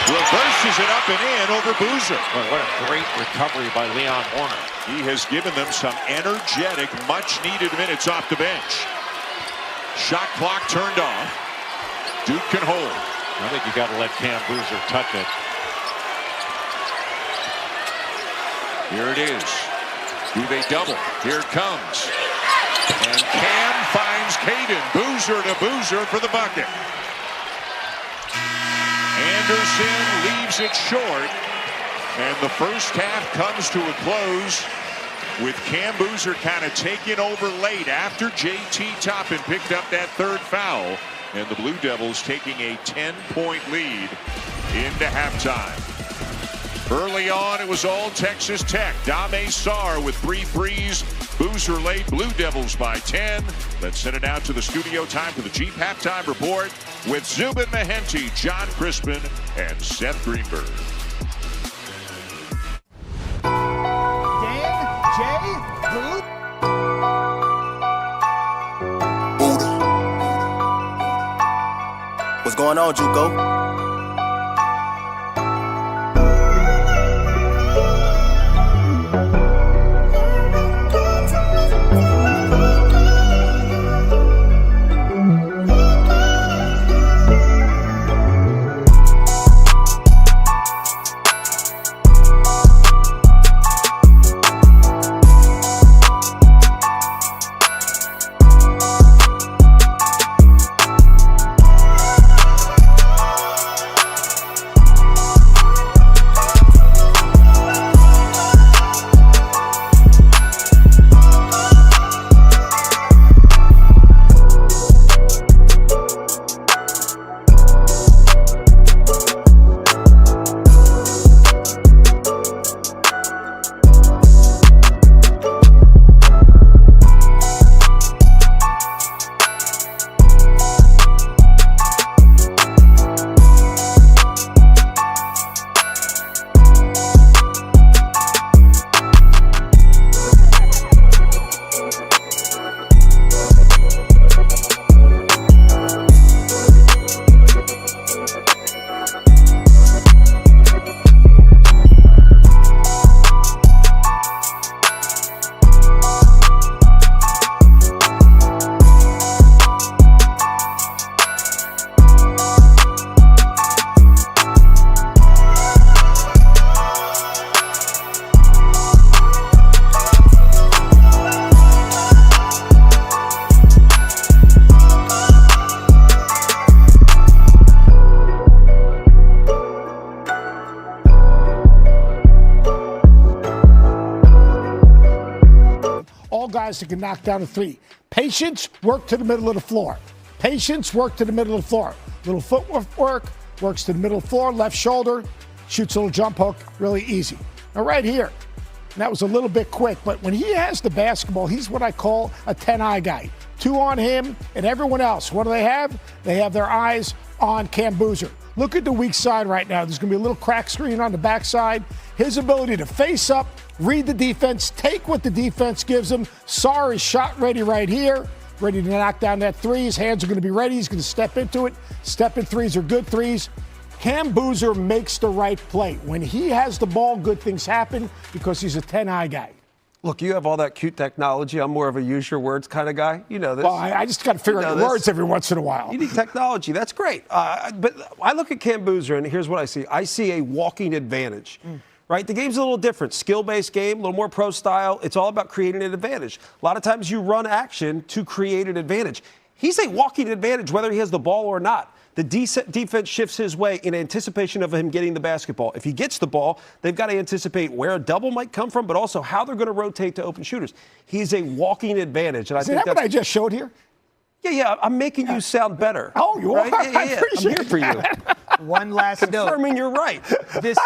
reverses it up and in over Boozer. Boy, what a great recovery by Leon Horner. He has given them some energetic, much-needed minutes off the bench. Shot clock turned off. Duke can hold. I think you got to let Cam Boozer touch it. Here it is. Do they double? Here it comes. And Cam finds Caden. Boozer to Boozer for the bucket. Anderson leaves it short. And the first half comes to a close with Cam Boozer kind of taking over late after J.T. Toppin picked up that 3rd foul. And the Blue Devils taking a 10-point lead into halftime. Early on, it was all Texas Tech. Dame Sarr with 3 threes. Boozer late. Blue Devils by 10. Let's send it out to the studio. Time for the Jeep Halftime Report with Zubin Mehenti, John Crispin, and Seth Greenberg. Dan, Jay, Blue. What's going on, JUCO? guys that can knock down a three. Patience, work to the middle of the floor. Patience, work to the middle of the floor. Little footwork, works to the middle of the floor, left shoulder, shoots a little jump hook, really easy. Now right here, and that was a little bit quick, but when he has the basketball, he's what I call a 10-eye guy. 2 on him and everyone else. What do they have? They have their eyes on Cam Boozer. Look at the weak side right now. There's going to be a little crack screen on the backside. His ability to face up, read the defense, take what the defense gives him. Sarr is shot ready right here, ready to knock down that three. His hands are going to be ready. He's going to step into it. Step-in threes are good threes. Cam Boozer makes the right play. When he has the ball, good things happen because he's a 10-eye guy. Look, you have all that cute technology. I'm more of a use your words kind of guy. You know this. Well, I just got to figure out the words every once in a while. You need technology. That's great. But I look at Cam Boozer, and here's what I see. I see a walking advantage. Right? The game's a little different. Skill-based game, a little more pro style. It's all about creating an advantage. A lot of times you run action to create an advantage. He's a walking advantage whether he has the ball or not. The defense shifts his way in anticipation of him getting the basketball. If he gets the ball, they've got to anticipate where a double might come from, but also how they're going to rotate to open shooters. He's a walking advantage. And Is that what I just showed here? Yeah, I'm making you sound better. Oh, you are? Right? Yeah. I appreciate I'm here for you. One last note. Confirming you're right. This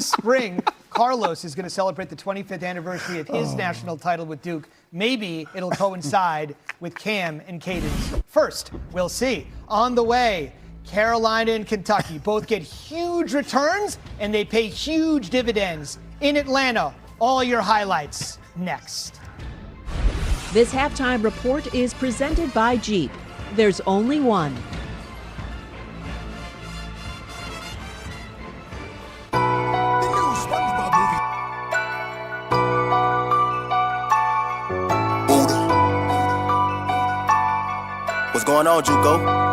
spring, Carlos is going to celebrate the 25th anniversary of his national title with Duke. Maybe it'll coincide with Cam and Caden's first. We'll see. On the way, Carolina and Kentucky both get huge returns, and they pay huge dividends in Atlanta. All your highlights next. This halftime report is presented by Jeep. There's only one. What's going on, JUCO?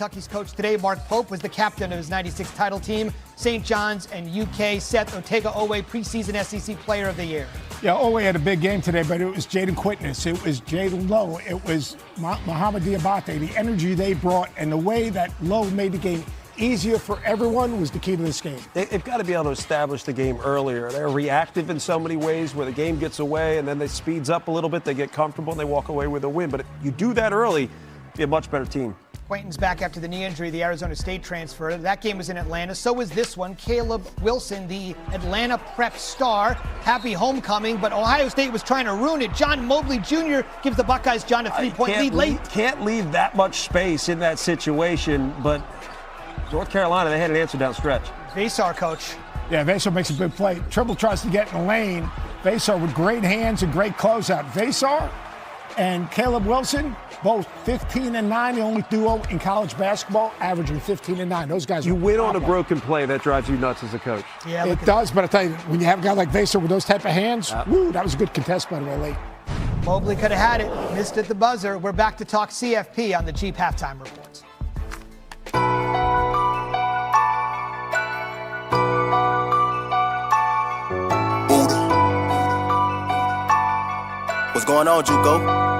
Kentucky's coach today, Mark Pope, was the captain of his 96 title team. St. John's and UK. Seth Ortega-Owe, preseason SEC Player of the Year. Yeah, Owe had a big game today, but it was Jaden Quitness, it was Jalen Lowe, it was Mohamed Diabate. The energy they brought and the way that Lowe made the game easier for everyone was the key to this game. They've got to be able to establish the game earlier. They're reactive in so many ways where the game gets away and then they speeds up a little bit, they get comfortable, and they walk away with a win. But if you do that early, be a much better team. Quentin's back after the knee injury, the Arizona State transfer. That game was in Atlanta. So was this one. Caleb Wilson, the Atlanta prep star. Happy homecoming, but Ohio State was trying to ruin it. John Mobley Jr. gives the Buckeyes, John, a 3-point lead late. Can't leave that much space in that situation, but North Carolina, they had an answer down stretch. Vasar, coach. Yeah, Vasar makes a big play. Triple tries to get in the lane. Vasar with great hands and great closeout. Vasar and Caleb Wilson, both 15 and 9, the only duo in college basketball, averaging 15 and 9. Those guys. You win on a broken play, that drives you nuts as a coach. Yeah, it does. But I tell you, when you have a guy like Vasar with those type of hands, woo, that was a good contest by the way, late. Mobley could have had it, missed at the buzzer. We're back to talk CFP on the Jeep halftime reports. What's going on, JUCO?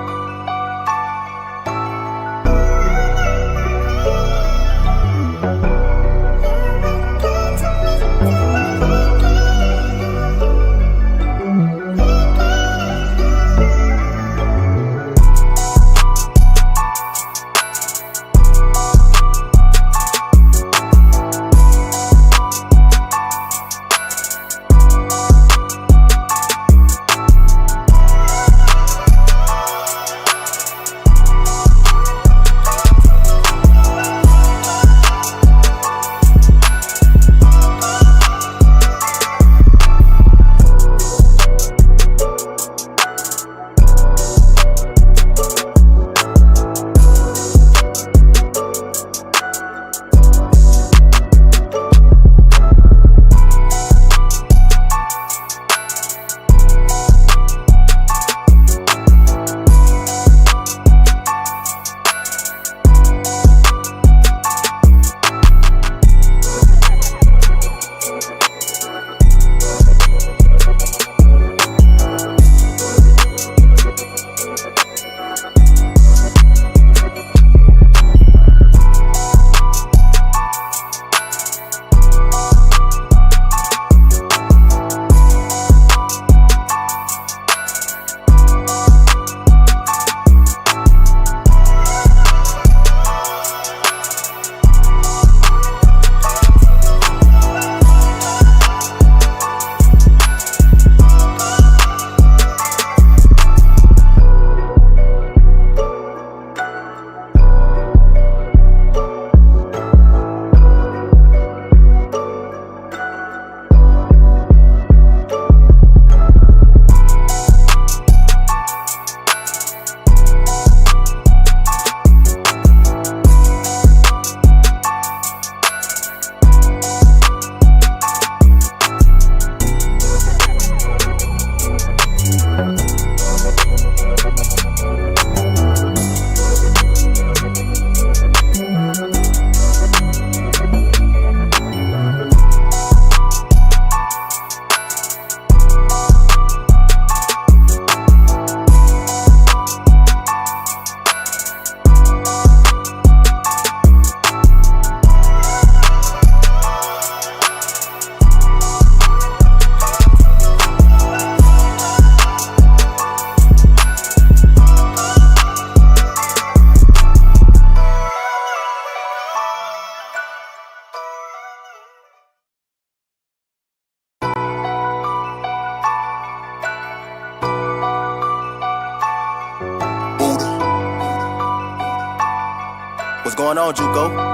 What's going on, JUCO?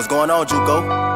What's going on, JUCO?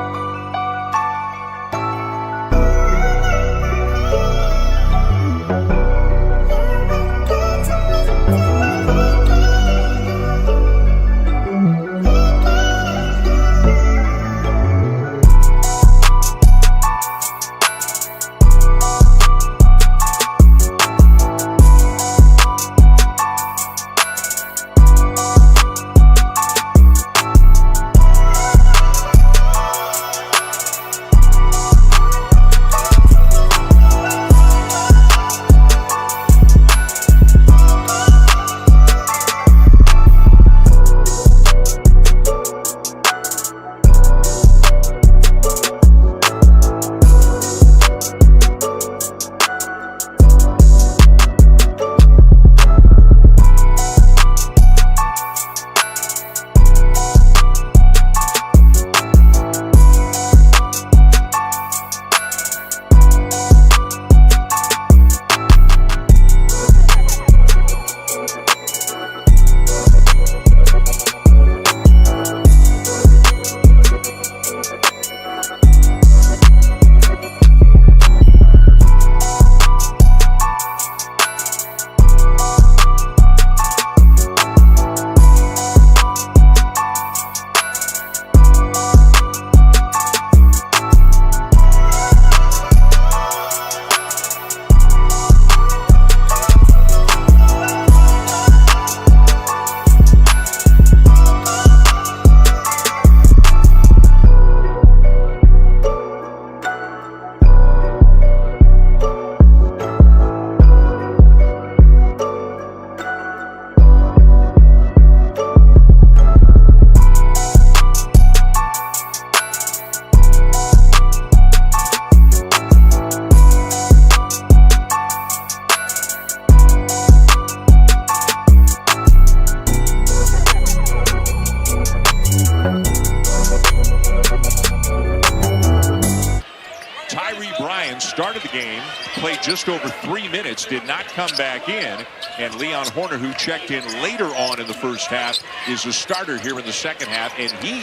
Started the game, played just over 3 minutes, did not come back in. And Leon Horner, who checked in later on in the first half, is a starter here in the second half. And he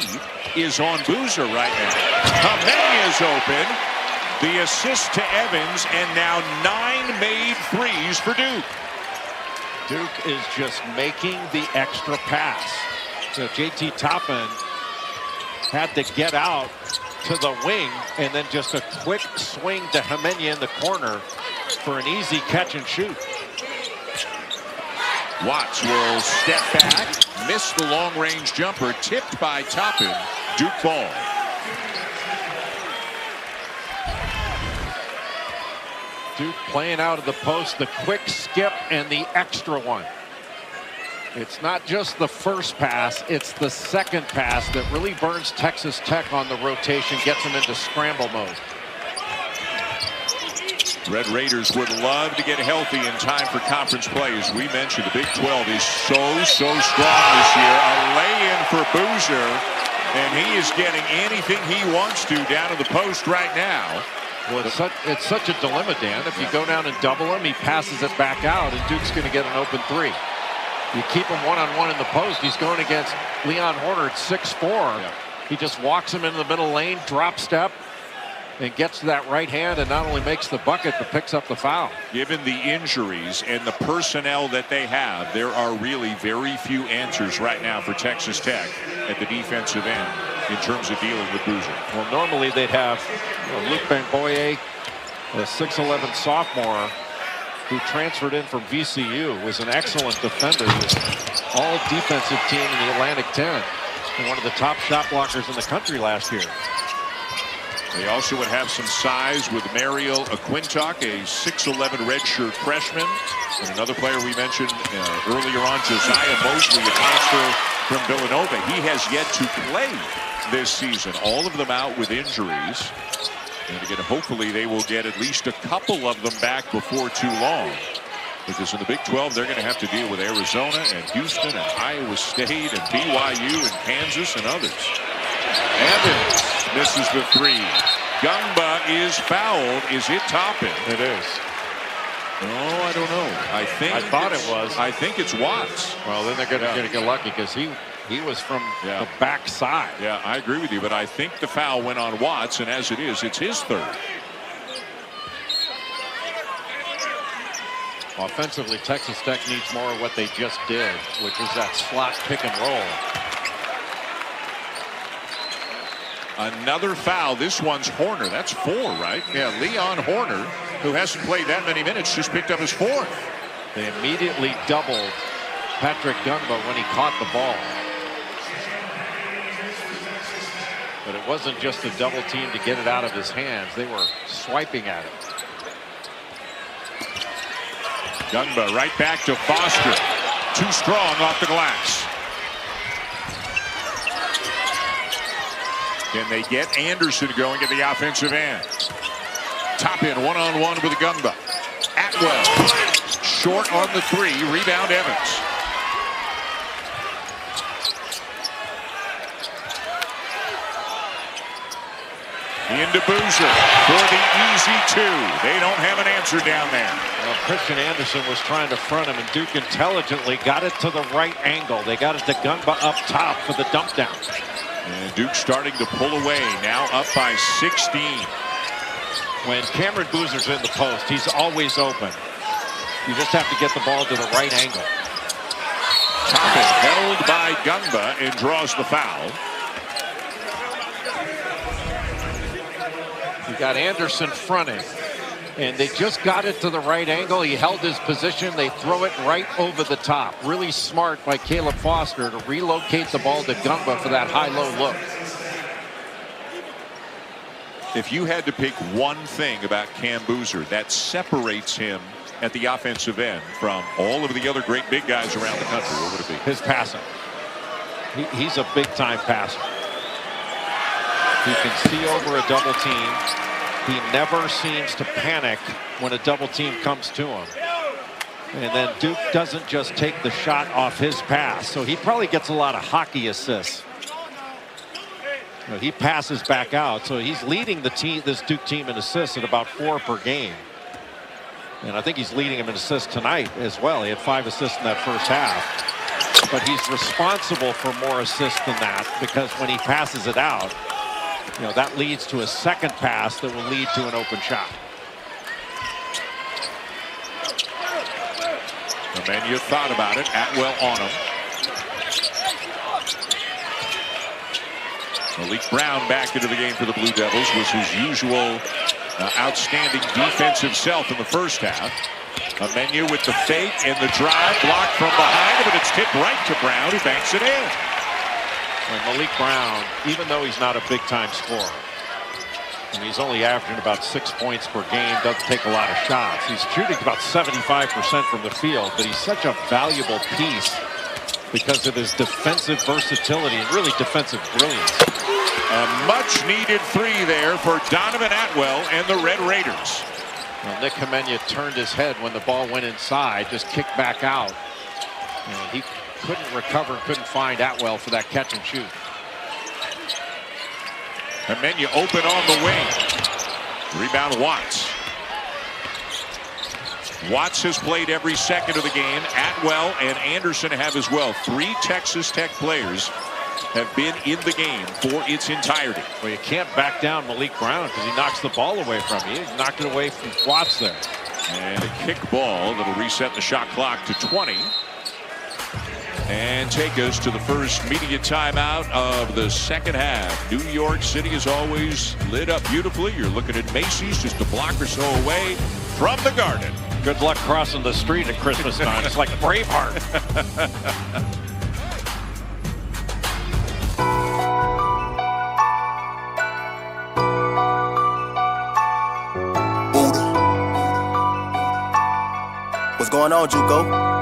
is on Boozer right now. Kameni is open. The assist to Evans, and now 9 made threes for Duke. Duke is just making the extra pass. So JT Toppin had to get out to the wing, and then just a quick swing to Jimenez in the corner for an easy catch and shoot. Watts will step back, miss the long-range jumper, tipped by Toppin. Duke ball. Duke playing out of the post, the quick skip and the extra one. It's not just the first pass, it's the second pass that really burns Texas Tech on the rotation, gets them into scramble mode. Red Raiders would love to get healthy in time for conference play. As we mentioned, the Big 12 is so strong this year. A lay-in for Boozer, and he is getting anything he wants to down to the post right now. Well, it's such a dilemma, Dan. If you go down and double him, he passes it back out, and Duke's going to get an open three. You keep him one-on-one in the post. He's going against Leon Horner at 6'4". Yeah. He just walks him into the middle lane, drop step, and gets to that right hand, and not only makes the bucket, but picks up the foul. Given the injuries and the personnel that they have, there are really very few answers right now for Texas Tech at the defensive end in terms of dealing with Boozer. Well, normally they'd have Luke Bamboye, a 6'11" sophomore, who transferred in from VCU, was an excellent defender. He was all defensive team in the Atlantic 10 and one of the top shot blockers in the country last year. They also would have some size with Mariel Aquintock, a 6'11" redshirt freshman, and another player we mentioned earlier on, Josiah Mosley, a transfer from Villanova. He has yet to play this season. All of them out with injuries. And again, hopefully they will get at least a couple of them back before too long. Because in the Big 12, they're going to have to deal with Arizona and Houston and Iowa State and BYU and Kansas and others. Evans misses the three. Gungba is fouled. Is it Toppin? It is. Oh, I don't know. I thought it was. I think it's Watts. Well, then they're going to get lucky because he He was from the backside. Yeah, I agree with you, but I think the foul went on Watts, and as it is, it's his third. Offensively, Texas Tech needs more of what they just did, which was that slot pick and roll. Another foul. This one's Horner. That's 4, right? Yeah, Leon Horner, who hasn't played that many minutes, just picked up his 4th. They immediately doubled Patrick Gungba when he caught the ball. But it wasn't just a double team to get it out of his hands. They were swiping at it. Gungba right back to Foster. Too strong off the glass. Can they get Anderson going at the offensive end? Top in one-on-one with Gungba. Atwell short on the 3. Rebound Evans. Into Boozer for the easy 2. They don't have an answer down there. Well, Christian Anderson was trying to front him, and Duke intelligently got it to the right angle. They got it to Gungba up top for the dump down. And Duke starting to pull away, now up by 16. When Cameron Boozer's in the post, he's always open. You just have to get the ball to the right angle. Toppin held by Gungba and draws the foul. You got Anderson fronting, and they just got it to the right angle. He held his position. They throw it right over the top. Really smart by Caleb Foster to relocate the ball to Gungba for that high-low look. If you had to pick one thing about Cam Boozer that separates him at the offensive end from all of the other great big guys around the country, what would it be? His passing. He's a big-time passer. He can see over a double team. He never seems to panic when a double team comes to him. And then Duke doesn't just take the shot off his pass. So he probably gets a lot of hockey assists. You know, he passes back out. So he's leading the team, this Duke team in assists at about 4 per game. And I think he's leading them in assists tonight as well. He had 5 assists in that first half. But he's responsible for more assists than that, because when he passes it out, you know, that leads to a second pass that will lead to an open shot. The menu thought about it. Atwell on him. Malik Brown back into the game for the Blue Devils was his usual outstanding defensive self in the first half. A menu with the fake and the drive, blocked from behind, but it's tipped right to Brown, who banks it in. And Malik Brown, even though he's not a big-time scorer, and he's only averaging about 6 points per game, doesn't take a lot of shots. He's shooting about 75% from the field, but he's such a valuable piece because of his defensive versatility and really defensive brilliance. A much-needed 3 there for Donovan Atwell and the Red Raiders. Well, Nick Kamenya turned his head when the ball went inside, just kicked back out. And he couldn't recover, couldn't find Atwell for that catch and shoot. Kamenya open on the wing. Rebound Watts. Watts has played every second of the game. Atwell and Anderson have as well. 3 Texas Tech players have been in the game for its entirety. Well, you can't back down Malik Brown because he knocks the ball away from you. He knocked it away from Watts there. And a kick ball that'll reset the shot clock to 20. And take us to the first media timeout of the second half. New York City is always lit up beautifully. You're looking at Macy's just a block or so away from the Garden. Good luck crossing the street at Christmas time. It's like Braveheart. What's going on, JUCO?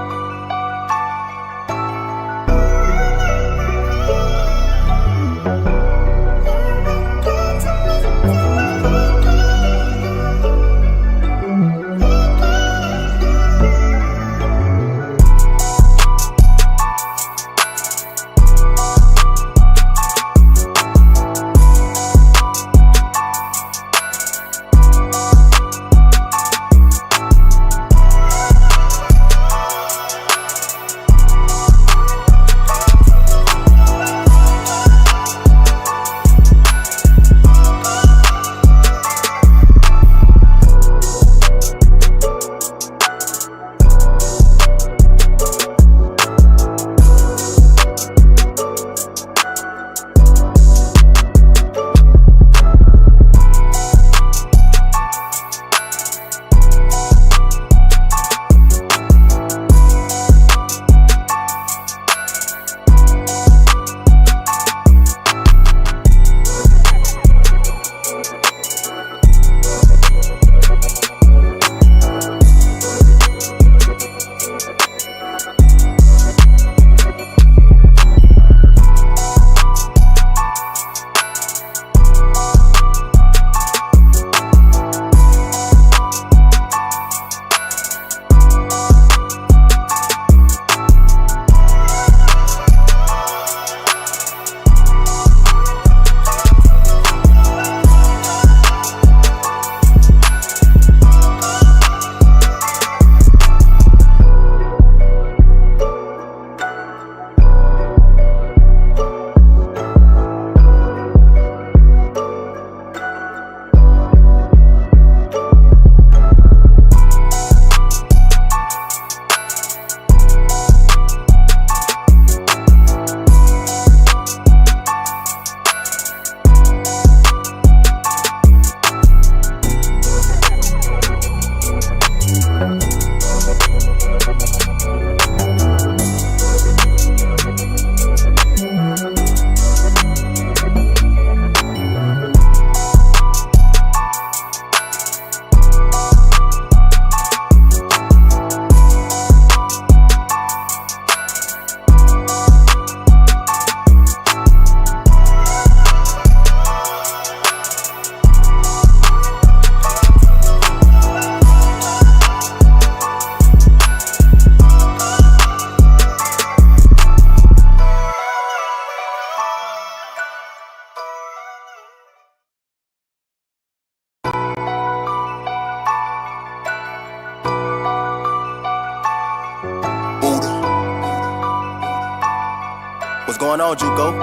What's going on, JUCO?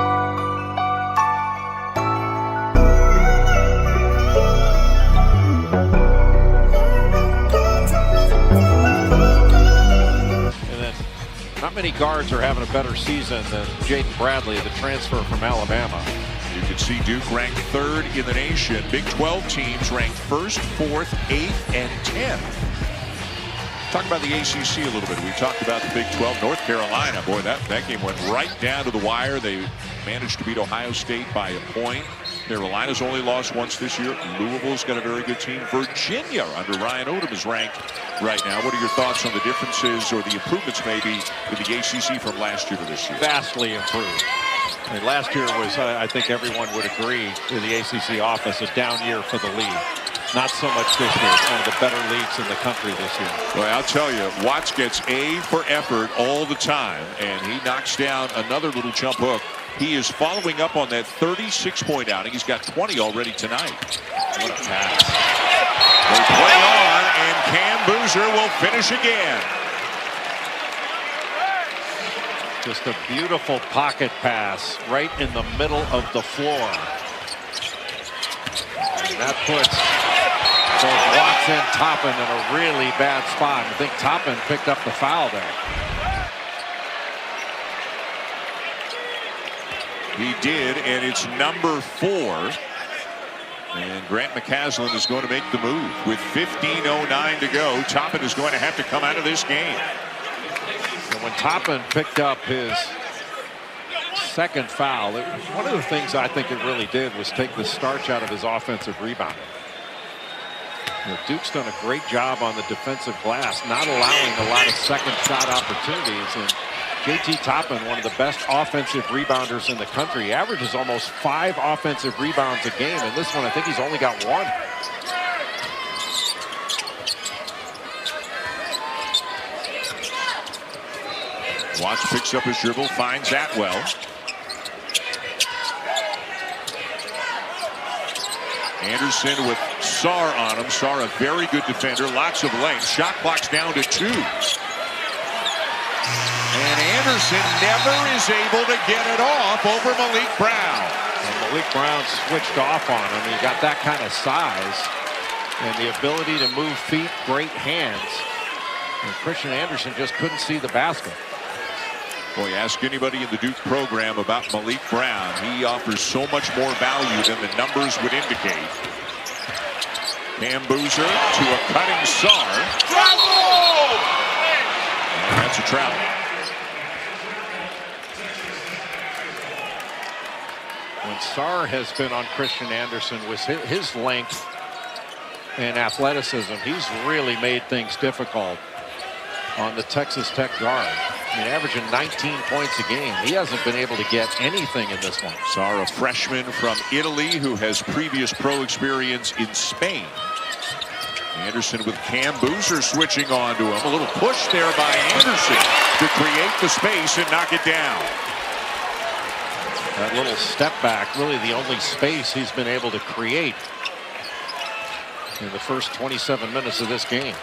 Not many guards are having a better season than Jaden Bradley, the transfer from Alabama. You can see Duke ranked 3rd in the nation. Big 12 teams ranked 1st, 4th, 8th, and 10th. Talk about the ACC a little bit. We talked about the Big 12. North Carolina, boy, that game went right down to the wire. They managed to beat Ohio State by a point. Carolina's only lost once this year. Louisville's got a very good team. Virginia, under Ryan Odom, is ranked right now. What are your thoughts on the differences or the improvements maybe with the ACC from last year to this year? Vastly improved. I mean, last year was, I think everyone would agree, in the ACC office, a down year for the league. Not so much this year. It's one of the better leagues in the country this year. Well, I'll tell you, Watts gets A for effort all the time, and he knocks down another little jump hook. He is following up on that 36-point outing. He's got 20 already tonight. What a pass. They play on, and Cam Boozer will finish again. Just a beautiful pocket pass right in the middle of the floor. And that puts both Watts and Toppin in a really bad spot. I think Toppin picked up the foul there. He did, and it's number 4. And Grant McCaslin is going to make the move. With 15:09 to go, Toppin is going to have to come out of this game. And when Toppin picked up his second foul, one of the things I think it really did was take the starch out of his offensive rebound. You know, Duke's done a great job on the defensive glass, not allowing a lot of second shot opportunities. And JT Toppin, one of the best offensive rebounders in the country, he averages almost 5 offensive rebounds a game. And this one, I think he's only got 1. Watts picks up his dribble, finds Atwell. Anderson with Sarr on him. Sarr, a very good defender, lots of length. Shot clock's down to 2. And Anderson never is able to get it off over Malik Brown. And Malik Brown switched off on him. He got that kind of size and the ability to move feet, great hands. And Christian Anderson just couldn't see the basket. Boy, ask anybody in the Duke program about Malik Brown. He offers so much more value than the numbers would indicate. Cam Boozer to a cutting Sarr. And that's a travel. When Sarr has been on Christian Anderson with his length and athleticism, he's really made things difficult on the Texas Tech guard. I mean, averaging 19 points a game. He hasn't been able to get anything in this one. Sarr, a freshman from Italy who has previous pro experience in Spain. Anderson with Cam Boozer switching on to him. A little push there by Anderson to create the space and knock it down. That little step back, really the only space he's been able to create in the first 27 minutes of this game.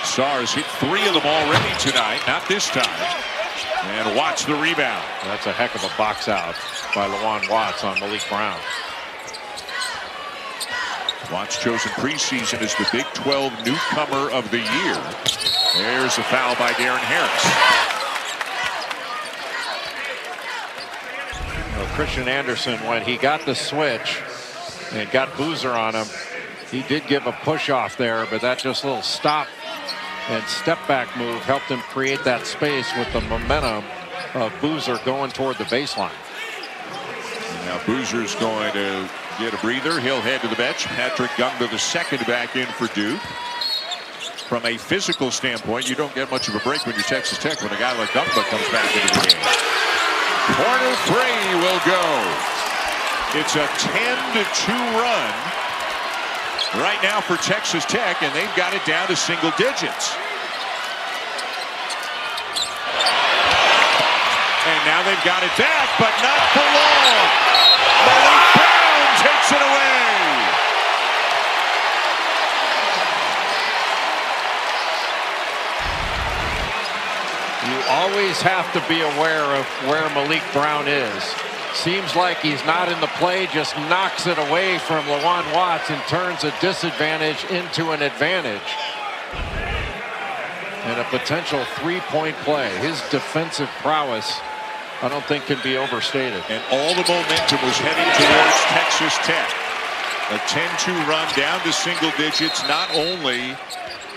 Sarr's hit 3 of them already tonight, not this time. And Watts the rebound. That's a heck of a box out by Lawan Watts on Malik Brown. Watts chosen preseason as the Big 12 newcomer of the year. There's a foul by Darren Harris. Well, Christian Anderson, when he got the switch and got Boozer on him, he did give a push off there, but that just little stop and step back move helped him create that space with the momentum of Boozer going toward the baseline. Now Boozer's going to get a breather. He'll head to the bench. Patrick Gungba the second back in for Duke. From a physical standpoint, you don't get much of a break when you're Texas Tech when a guy like Gungba comes back into the game. Corner 3 will go. It's a 10-2 run right now for Texas Tech, and they've got it down to single digits. And now they've got it back, but not for long. Malik Brown takes it away. You always have to be aware of where Malik Brown is. Seems like he's not in the play, just knocks it away from Lawan Watts and turns a disadvantage into an advantage. And a potential three-point play. His defensive prowess, I don't think, can be overstated. And all the momentum was heading towards Texas Tech. A 10-2 run down to single digits. Not only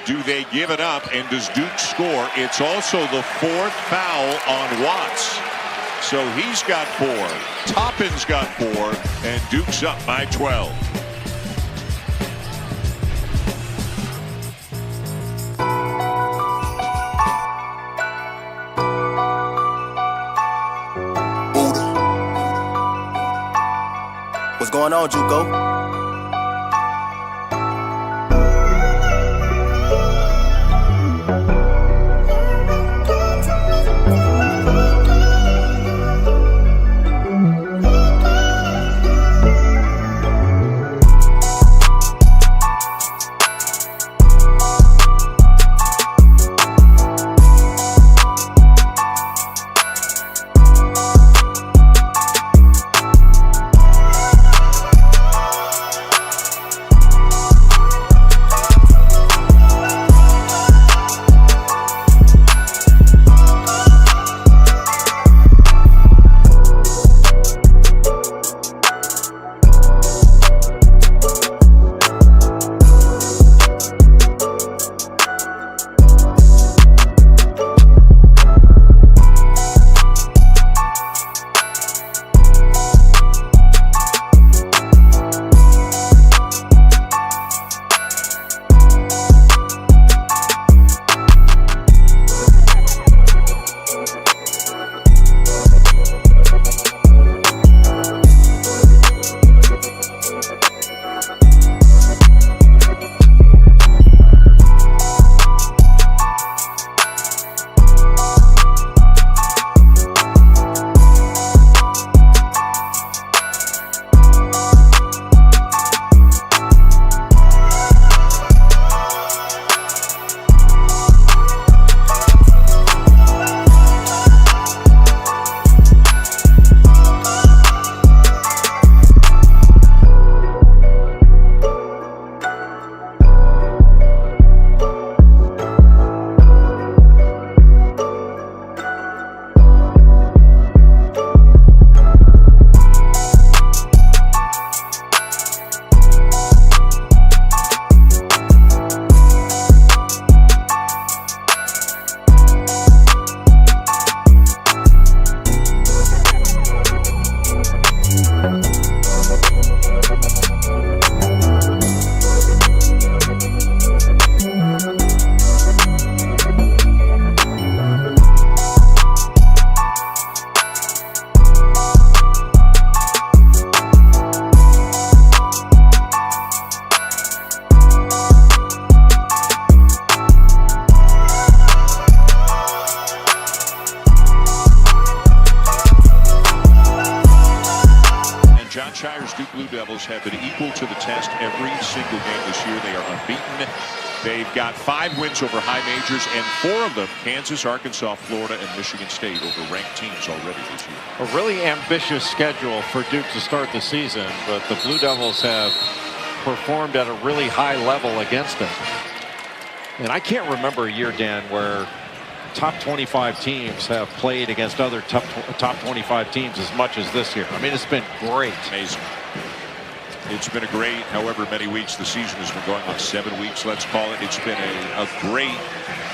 do they give it up and does Duke score, it's also the 4th foul on Watts. So he's got 4, Toppin's got 4, and Duke's up by 12. What's going on, JUCO? Duke Blue Devils have been equal to the test every single game this year. They are unbeaten. They've got 5 wins over high majors, and 4 of them, Kansas, Arkansas, Florida, and Michigan State, over ranked teams already this year. A really ambitious schedule for Duke to start the season, but the Blue Devils have performed at a really high level against them. And I can't remember a year, Dan, where top 25 teams have played against other top 25 teams as much as this year. I mean, it's been great. Amazing. It's been a great, however many weeks the season has been going on, 7 weeks, let's call it. It's been a great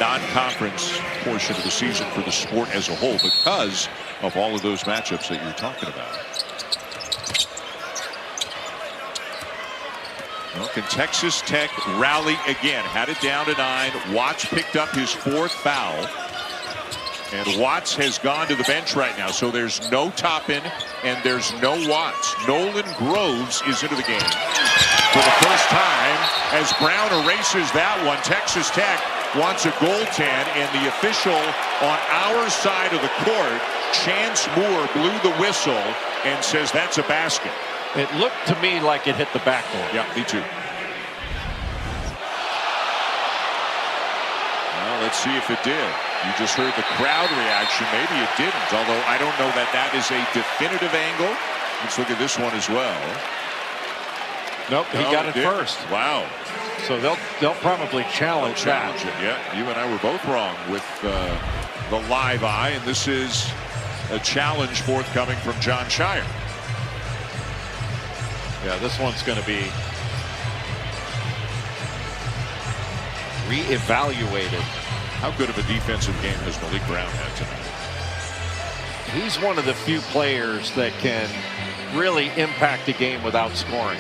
non-conference portion of the season for the sport as a whole because of all of those matchups that you're talking about. Well, can Texas Tech rally again? Had it down to 9. Watts picked up his 4th foul. And Watts has gone to the bench right now. So there's no Toppin and there's no Watts. Nolan Groves is into the game for the first time as Brown erases that one. Texas Tech wants a goaltend, and the official on our side of the court, Chance Moore, blew the whistle and says that's a basket. It looked to me like it hit the backboard. Yeah, me too. Well, let's see if it did. You just heard the crowd reaction. Maybe it didn't, although I don't know that that is a definitive angle. Let's look at this one as well. Nope, he got it first. Wow. So they'll probably challenge that. It. Yeah, you and I were both wrong with the live eye, and this is a challenge forthcoming from John Shire. Yeah, this one's going to be reevaluated. How good of a defensive game has Malik Brown had tonight? He's one of the few players that can really impact a game without scoring.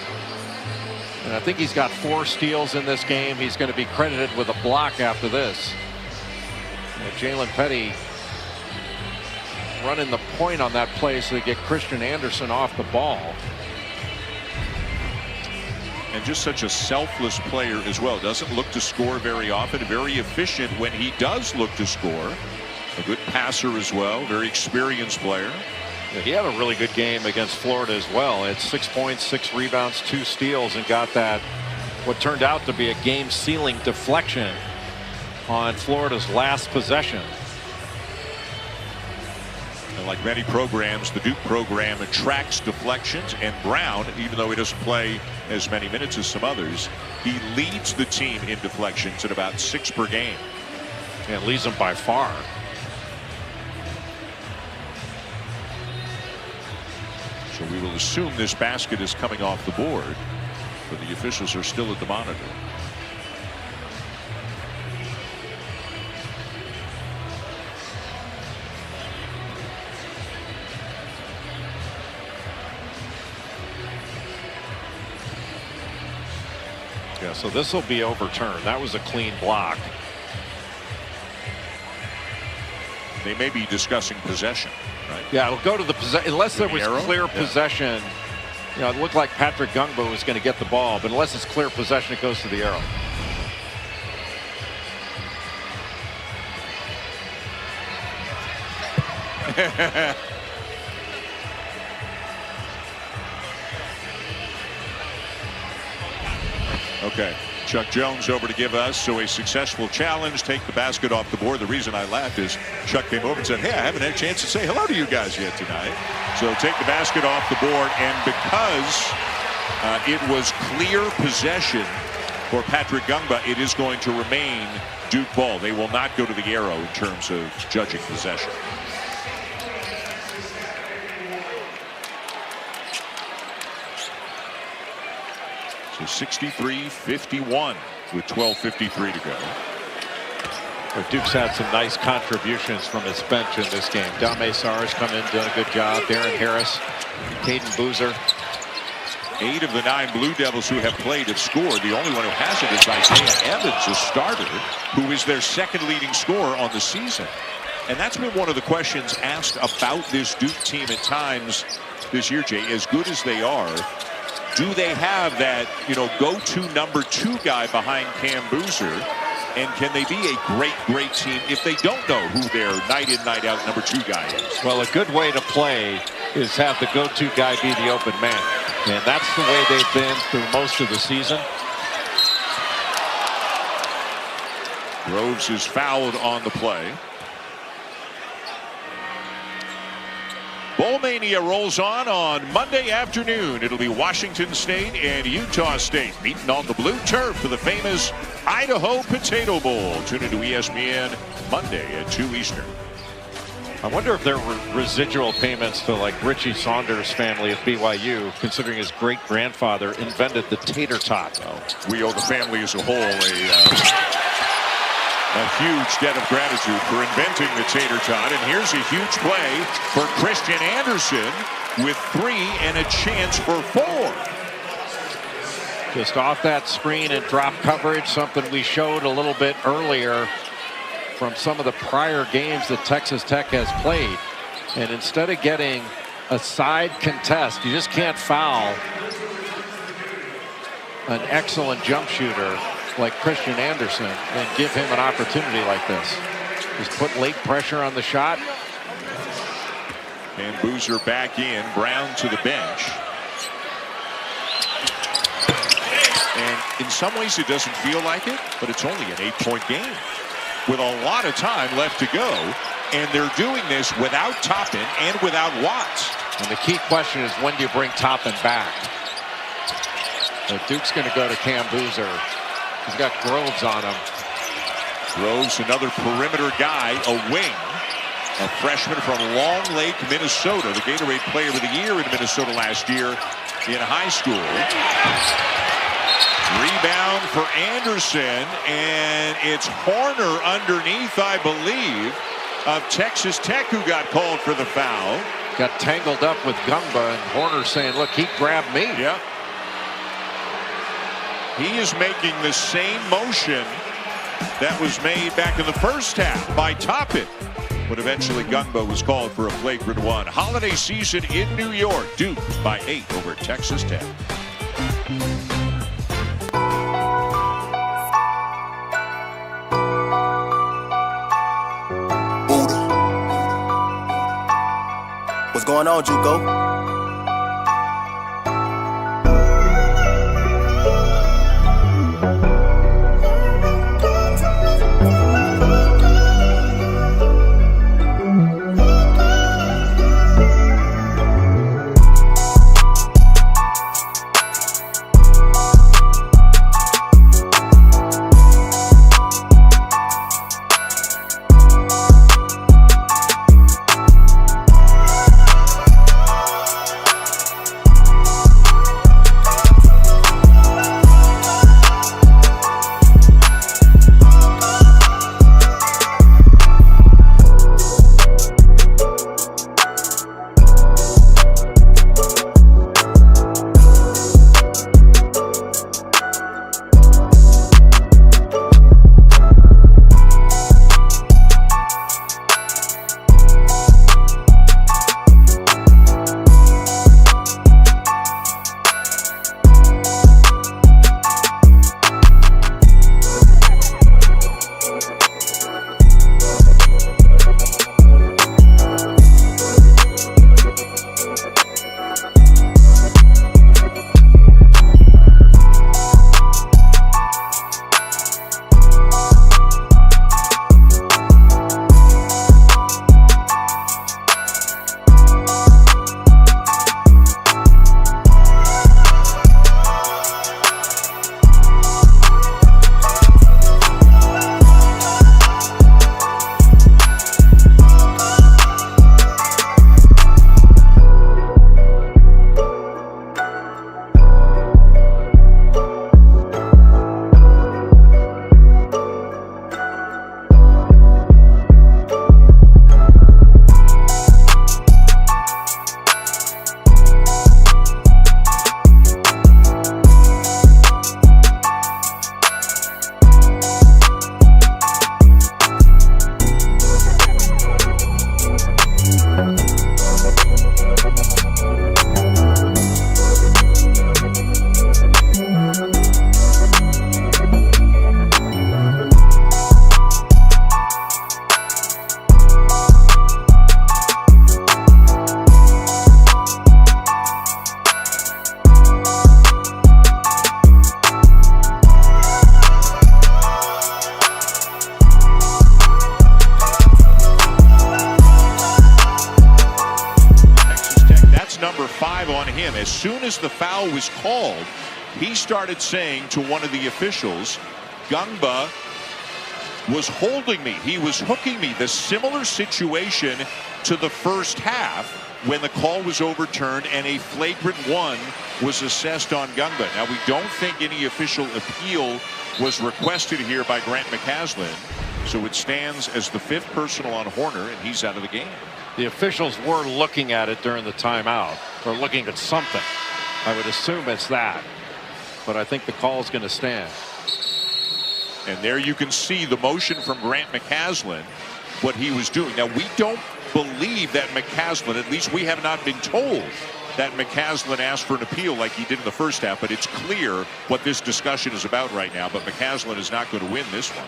And I think he's got 4 steals in this game. He's going to be credited with a block after this. Jalen Petty running the point on that play so they get Christian Anderson off the ball. And just such a selfless player as well. Doesn't look to score very often. Very efficient when he does look to score. A good passer as well. Very experienced player. Yeah, he had a really good game against Florida as well. Had 6 points, 6 rebounds, 2 steals, and got that what turned out to be a game-sealing deflection on Florida's last possession. And like many programs, the Duke program attracts deflections, and Brown, even though he doesn't play as many minutes as some others, he leads the team in deflections at about 6 per game. And leads them by far. So we will assume this basket is coming off the board, but the officials are still at the monitor. Yeah, so this will be overturned. That was a clean block. They may be discussing possession, right? Yeah, it'll go to the possession unless there was clear possession. You know, it looked like Patrick Gungbo was going to get the ball, but unless it's clear possession, it goes to the arrow. Okay, Chuck Jones over to give us a successful challenge, take the basket off the board. The reason I laughed is Chuck came over and said, hey, I haven't had a chance to say hello to you guys yet tonight. So take the basket off the board, and because it was clear possession for Patrick Gungba, it is going to remain Duke ball. They will not go to the arrow in terms of judging possession. So 63-51 with 12:53 to go. But Duke's had some nice contributions from his bench in this game. Dame Sarr's come in, doing a good job. Darren Harris, Caden Boozer. 8 of the 9 Blue Devils who have played have scored. The only one who hasn't is Isaiah Evans, a starter, who is their second leading scorer on the season. And that's been one of the questions asked about this Duke team at times this year, Jay. As good as they are, do they have that, go-to number 2 guy behind Cam Boozer? And can they be a great team if they don't know who their night-in, night-out number 2 guy is? Well, a good way to play is have the go-to guy be the open man. And that's the way they've been through most of the season. Groves is fouled on the play. Bowl Mania rolls on Monday afternoon. It'll be Washington State and Utah State meeting on the blue turf for the famous Idaho Potato Bowl. Tune into ESPN Monday at 2 Eastern. I wonder if there were residual payments to like Richie Saunders' family of BYU, considering his great-grandfather invented the tater tot. We owe the family as a whole a huge debt of gratitude for inventing the tater tot. And here's a huge play for Christian Anderson with 3 and a chance for 4. Just off that screen and drop coverage, something we showed a little bit earlier from some of the prior games that Texas Tech has played. And instead of getting a side contest, you just can't foul an excellent jump shooter like Christian Anderson and give him an opportunity like this. Just put late pressure on the shot. And Boozer back in, Brown to the bench. And in some ways it doesn't feel like it, but it's only an 8-point game. with a lot of time left to go. And they're doing this without Toppin and without Watts. And the key question is, when do you bring Toppin back? So Duke's going to go to Cam Boozer. He's got Groves on him. Groves, another perimeter guy, a wing. A freshman from Long Lake, Minnesota, the Gatorade Player of the Year in Minnesota last year in high school. Rebound for Anderson, and it's Horner underneath, I believe, of Texas Tech, who got called for the foul. Got tangled up with Gumba, and Horner saying, look, he grabbed me. Yeah. He is making the same motion that was made back in the first half by Toppin. But eventually Gumba was called for a flagrant one. Holiday season in New York. Duke by 8 over Texas Tech. What's going on, JUCO? As soon as the foul was called, he started saying to one of the officials, Gumba was holding me. He was hooking me. The similar situation to the first half when the call was overturned and a flagrant one was assessed on Gumba. Now, we don't think any official appeal was requested here by Grant McCaslin. So it stands as the 5th personal on Horner, and he's out of the game. The officials were looking at it during the timeout, or looking at something. I would assume it's that, but I think the call is going to stand. And there you can see the motion from Grant McCaslin, what he was doing. Now, we don't believe that McCaslin, at least we have not been told that McCaslin asked for an appeal like he did in the first half, but it's clear what this discussion is about right now. But McCaslin is not going to win this one.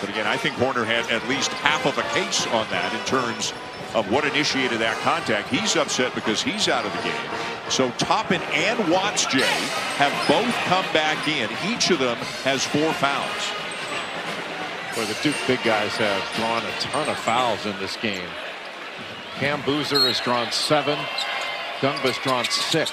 But again, I think Horner had at least half of a case on that in terms of what initiated that contact. He's upset because he's out of the game. So Toppin and Watts, Jay, have both come back in. Each of them has 4 fouls. Boy, the Duke big guys have drawn a ton of fouls in this game. Cam Boozer has drawn 7. Gungba's drawn 6.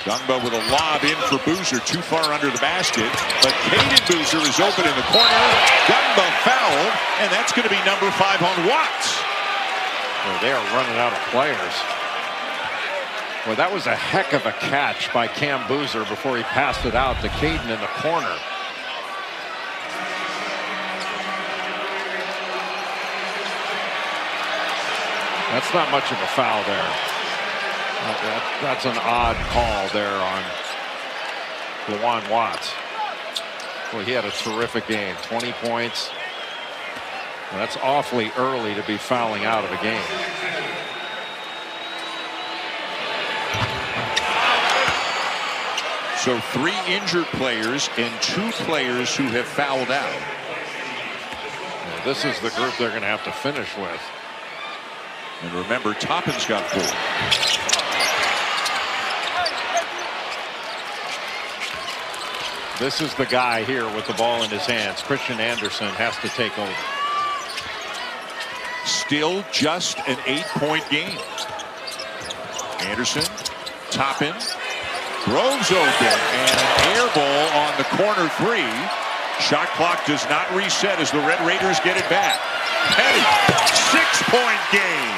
Gungba with a lob in for Boozer, too far under the basket, but Caden Boozer is open in the corner. Gungba fouled, and that's going to be number 5 on Watts. Well, they are running out of players. Well, that was a heck of a catch by Cam Boozer before he passed it out to Caden in the corner. That's not much of a foul there. That's an odd call there on Lawan Watts. Well, he had a terrific game. 20 points. Well, that's awfully early to be fouling out of a game. So 3 injured players and 2 players who have fouled out. Well, this is the group they're going to have to finish with. And remember, Toppin's got 4. This is the guy here with the ball in his hands. Christian Anderson has to take over. Still just an 8-point game. Anderson, Toppin, Groves open, and an air ball on the corner 3. Shot clock does not reset as the Red Raiders get it back. Petty, 6-point game.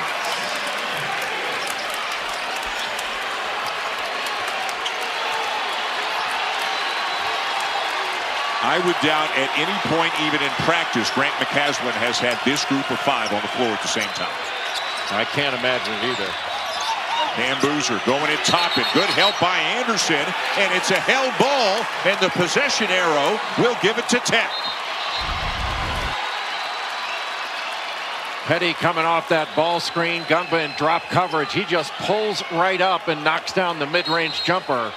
I would doubt at any point, even in practice, Grant McCaslin has had this group of 5 on the floor at the same time. I can't imagine it either. Cam Boozer going at Toppin. Good help by Anderson, and it's a held ball, and the possession arrow will give it to Tech. Petty coming off that ball screen. Gungba in drop coverage. He just pulls right up and knocks down the mid-range jumper.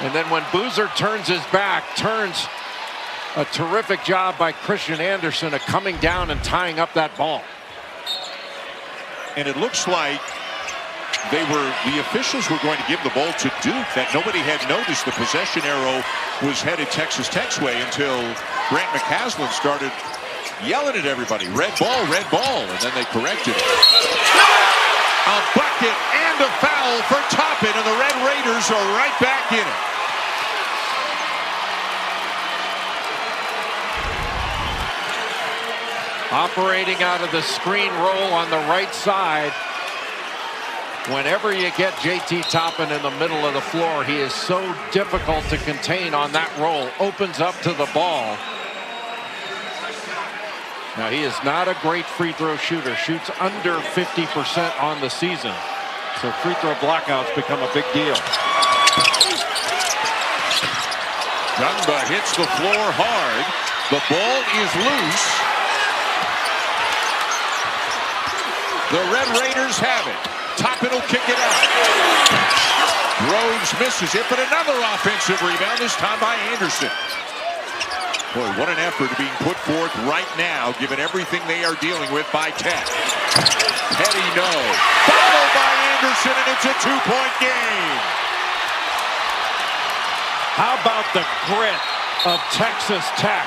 And then when Boozer turns his back, turns a terrific job by Christian Anderson of coming down and tying up that ball. And it looks like the officials were going to give the ball to Duke, that nobody had noticed the possession arrow was headed Texas Tech's way until Grant McCaslin started yelling at everybody, red ball, and then they corrected it. A bucket and a foul for Toppin, and the Red Raiders are right back in it. Operating out of the screen roll on the right side. Whenever you get JT Toppin in the middle of the floor, he is so difficult to contain on that roll. Opens up to the ball. Now, he is not a great free throw shooter. Shoots under 50% on the season. So free throw blockouts become a big deal. Gungba hits the floor hard. The ball is loose. The Red Raiders have it. Toppin will kick it out. Groves misses it, but another offensive rebound, this time by Anderson. Boy, what an effort being put forth right now, given everything they are dealing with by Tech. Petty no. Followed by Anderson, and it's a 2-point game. How about the grit of Texas Tech?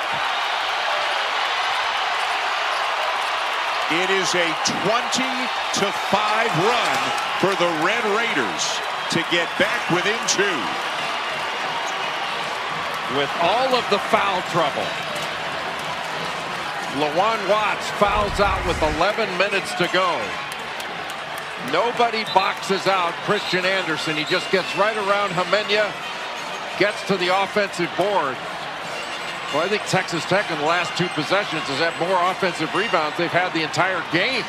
It is a 20-5 run for the Red Raiders to get back within 2. With all of the foul trouble, Lawan Watts fouls out with 11 minutes to go. Nobody boxes out Christian Anderson. He just gets right around Hamenya, gets to the offensive board. Well, I think Texas Tech in the last 2 possessions has had more offensive rebounds they've had the entire game.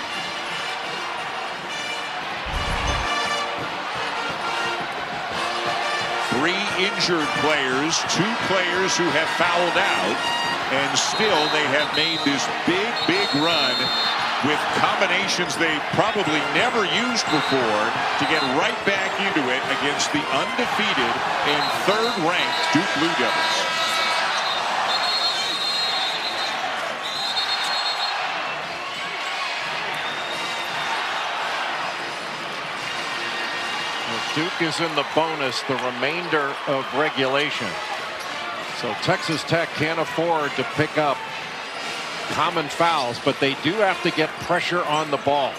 Three injured players, 2 players who have fouled out, and still they have made this big run with combinations they probably never used before to get right back into it against the undefeated and 3rd-ranked Duke Blue Devils. Duke is in the bonus the remainder of regulation. So Texas Tech can't afford to pick up common fouls, but they do have to get pressure on the ball.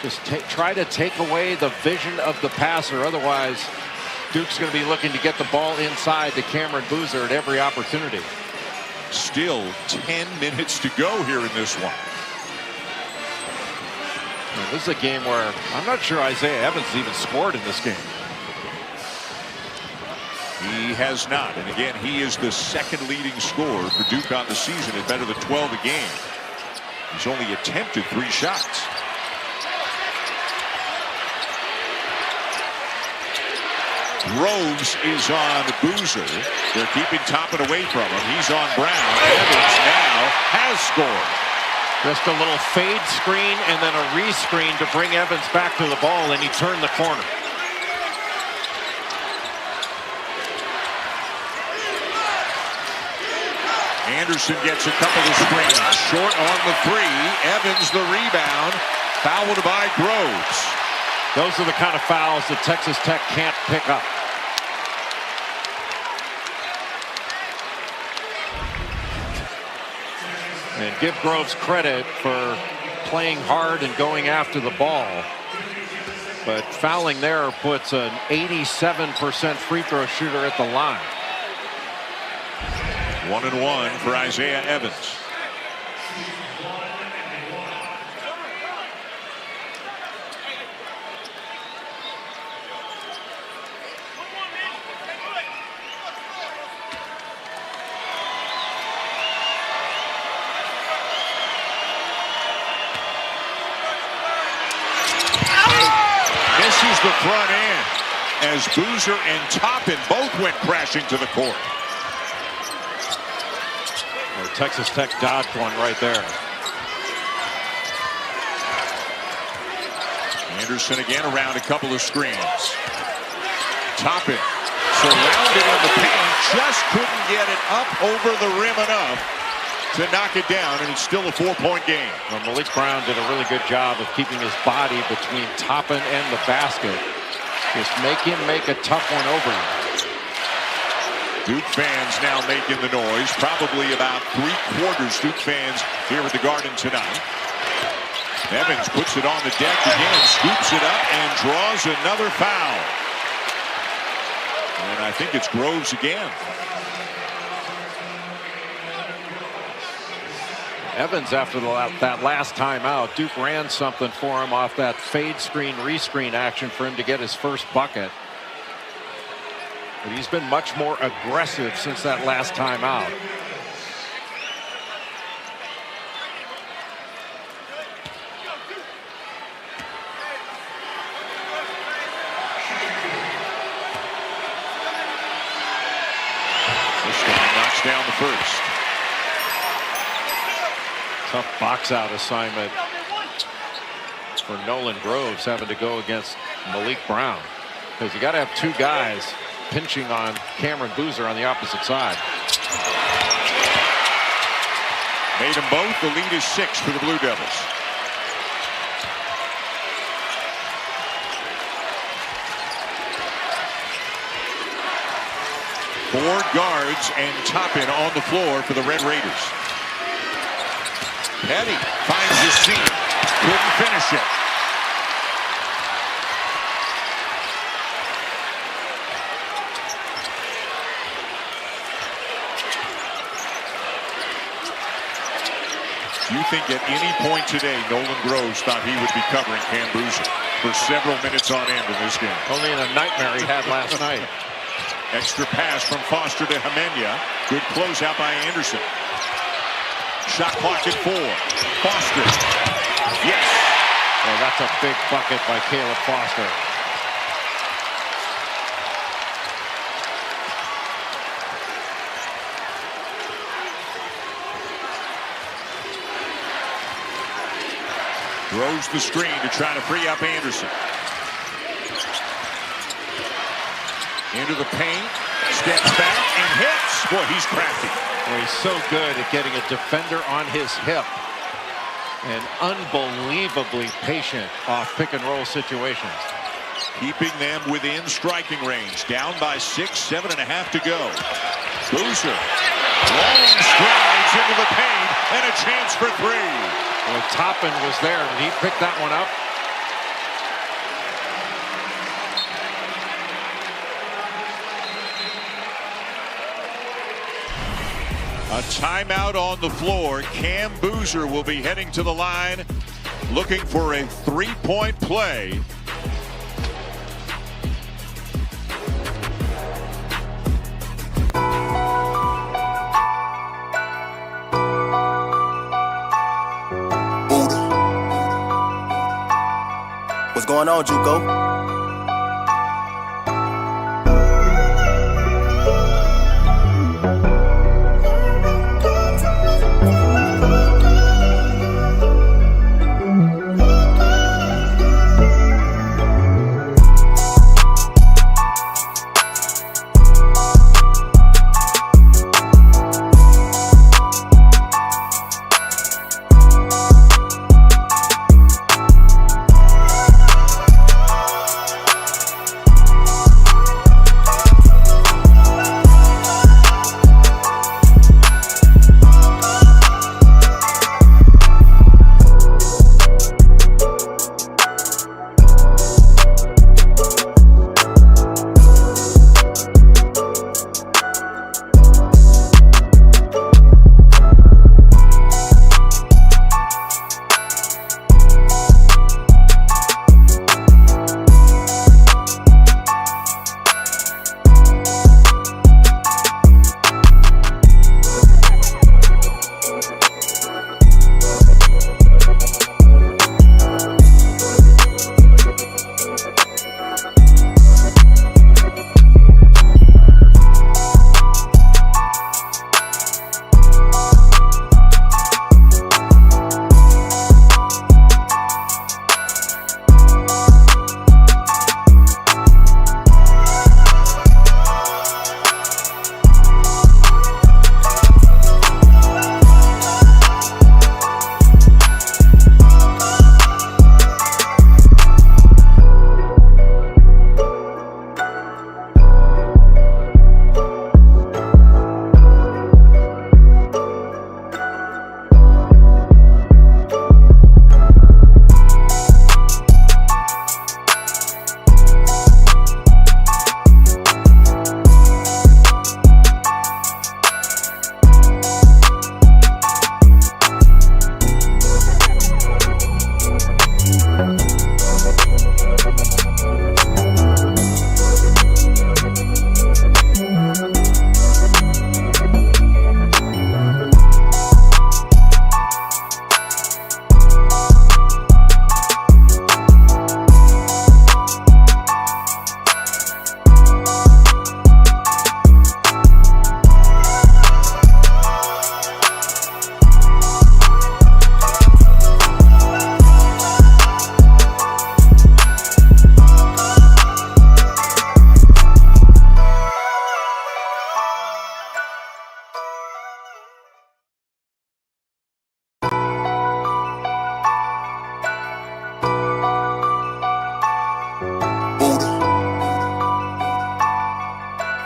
Just try to take away the vision of the passer. Otherwise, Duke's going to be looking to get the ball inside to Cameron Boozer at every opportunity. Still 10 minutes to go here in this one. And this is a game where I'm not sure Isaiah Evans even scored in this game. He has not. And again, he is the second leading scorer for Duke on the season at better than 12 a game. He's only attempted 3 shots. Groves is on Boozer. They're keeping Toppin away from him. He's on Brown. Evans now has scored. Just a little fade screen and then a re-screen to bring Evans back to the ball, and he turned the corner. Anderson gets a couple of screens. Short on the 3. Evans the rebound. Fouled by Groves. Those are the kind of fouls that Texas Tech can't pick up. And give Groves credit for playing hard and going after the ball. But fouling there puts an 87% free throw shooter at the line. 1-1 for Isaiah Evans. Misses the front end as Boozer and Toppin both went crashing to the court. Well, Texas Tech dodged one right there. Anderson again around a couple of screens. Toppin surrounded in the paint, just couldn't get it up over the rim enough to knock it down, and it's still a 4-point game. Well, Malik Brown did a really good job of keeping his body between Toppin and the basket. Just make him make a tough one over you. Duke fans now making the noise. Probably about 3/4 Duke fans here at the Garden tonight. Evans puts it on the deck again, scoops it up, and draws another foul. And I think it's Groves again. Evans, after that last timeout, Duke ran something for him off that fade screen, rescreen action for him to get his first bucket. But he's been much more aggressive since that last timeout. This guy knocks down the first. Tough box out assignment for Nolan Groves, having to go against Malik Brown, because you got to have 2 guys pinching on Cameron Boozer on the opposite side. Made them both. The lead is 6 for the Blue Devils. Four guards and Toppin on the floor for the Red Raiders. Petty finds his seam. Couldn't finish it. You think at any point today Nolan Groves thought he would be covering Cam Boozer for several minutes on end in this game? Only in a nightmare he had last night. Extra pass from Foster to Jimenez. Good closeout by Anderson. Shot clock at 4. Foster. Yes. Well, that's a big bucket by Caleb Foster. Throws the screen to try to free up Anderson. Into the paint. Steps back and hits. Boy, he's crafty. Well, he's so good at getting a defender on his hip and unbelievably patient off pick and roll situations. keeping them within striking range. Down by 6, 7.5 to go. Boozer, long strides into the paint, and a chance for 3. Well, Toppin was there, and he picked that one up. A timeout on the floor. Cam Boozer will be heading to the line, looking for a 3-point play. What's going on, Juco?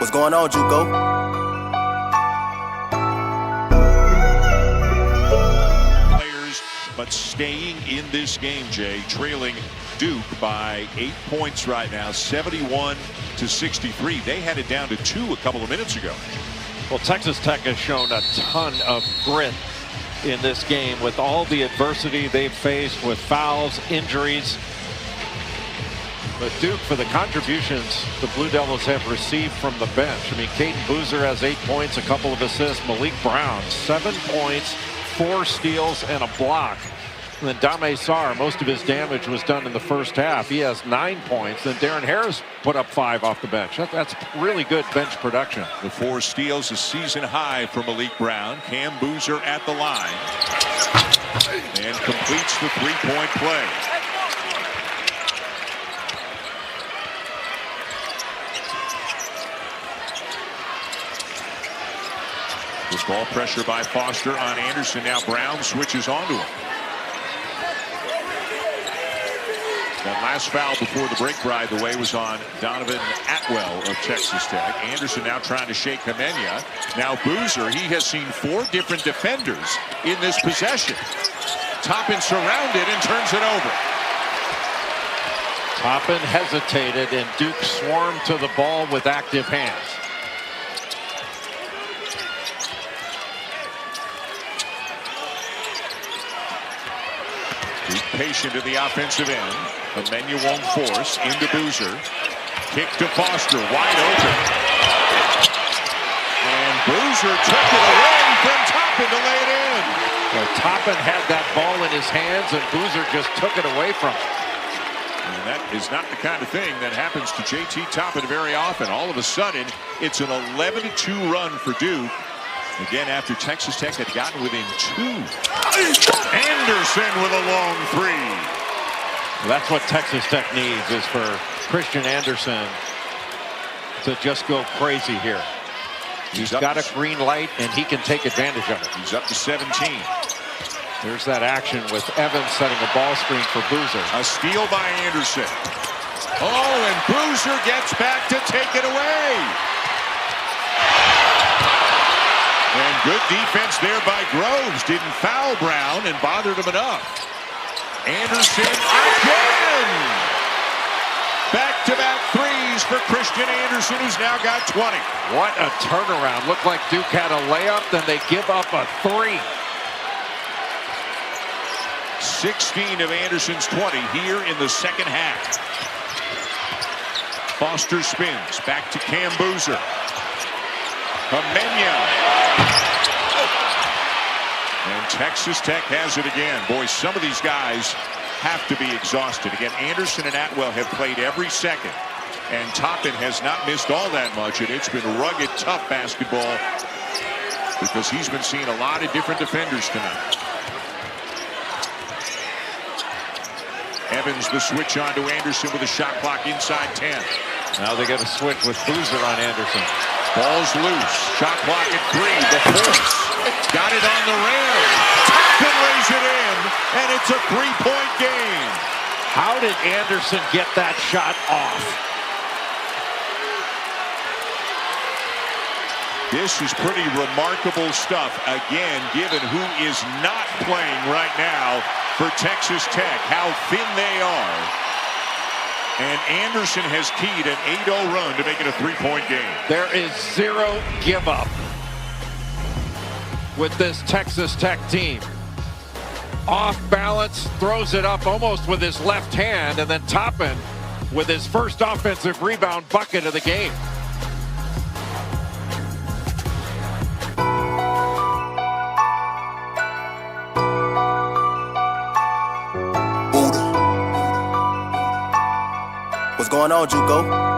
What's going on, Juco? But staying in this game, Jay, trailing Duke by 8 points right now, 71-63. They had it down to 2 a couple of minutes ago. Well, Texas Tech has shown a ton of grit in this game with all the adversity they've faced with fouls, injuries. But Duke, for the contributions the Blue Devils have received from the bench. I mean, Caden Boozer has 8 points, a couple of assists. Malik Brown, 7 points, 4 steals, and a block. And then Dame Sarr, most of his damage was done in the first half. He has 9 points. Then Darren Harris put up 5 off the bench. That's really good bench production. The 4 steals, a season high for Malik Brown. Cam Boozer at the line. And completes the 3-point play. This ball pressure by Foster on Anderson. Now Brown switches onto him. That last foul before the break, by the way, was on Donovan Atwell of Texas Tech. Anderson now trying to shake Kamenya. Now Boozer, he has seen 4 different defenders in this possession. Toppin surrounded and turns it over. Toppin hesitated, and Duke swarmed to the ball with active hands. Duke patient at the offensive end. Kamenya won't force. Into Boozer. Kick to Foster. Wide open. And Boozer took it away from Toppin to lay it in. Well, Toppin had that ball in his hands, and Boozer just took it away from him. And that is not the kind of thing that happens to J.T. Toppin very often. All of a sudden, it's an 11-2 run for Duke. Again, after Texas Tech had gotten within 2. Anderson with a long 3. Well, that's what Texas Tech needs, is for Christian Anderson to just go crazy here. He's got a green light, and he can take advantage of it. He's up to 17. There's that action with Evans setting a ball screen for Boozer. A steal by Anderson. Oh, and Boozer gets back to take it away. And good defense there by Groves. Didn't foul Brown and bothered him enough. Anderson again. Back-to-back threes for Christian Anderson, who's now got 20. What a turnaround. Looked like Duke had a layup, then they give up a 3. 16 of Anderson's 20 here in the second half. Foster spins back to Cam Boozer. Kamenya. And Texas Tech has it again. Boy, some of these guys have to be exhausted. Again, Anderson and Atwell have played every second. And Toppin has not missed all that much. And it's been rugged, tough basketball because he's been seeing a lot of different defenders tonight. Evans the switch on to Anderson with a shot clock inside 10. Now they get a switch with Boozer on Anderson. Ball's loose. Shot clock at 3. The force. Got it on the rim. Toppin lays it in, and it's a 3-point game. How did Anderson get that shot off? This is pretty remarkable stuff, again, given who is not playing right now for Texas Tech, how thin they are. And Anderson has keyed an 8-0 run to make it a 3-point game. There is 0 give up with this Texas Tech team. Off balance, throws it up almost with his left hand, and then Toppin with his first offensive rebound bucket of the game. What's going on, JUCO?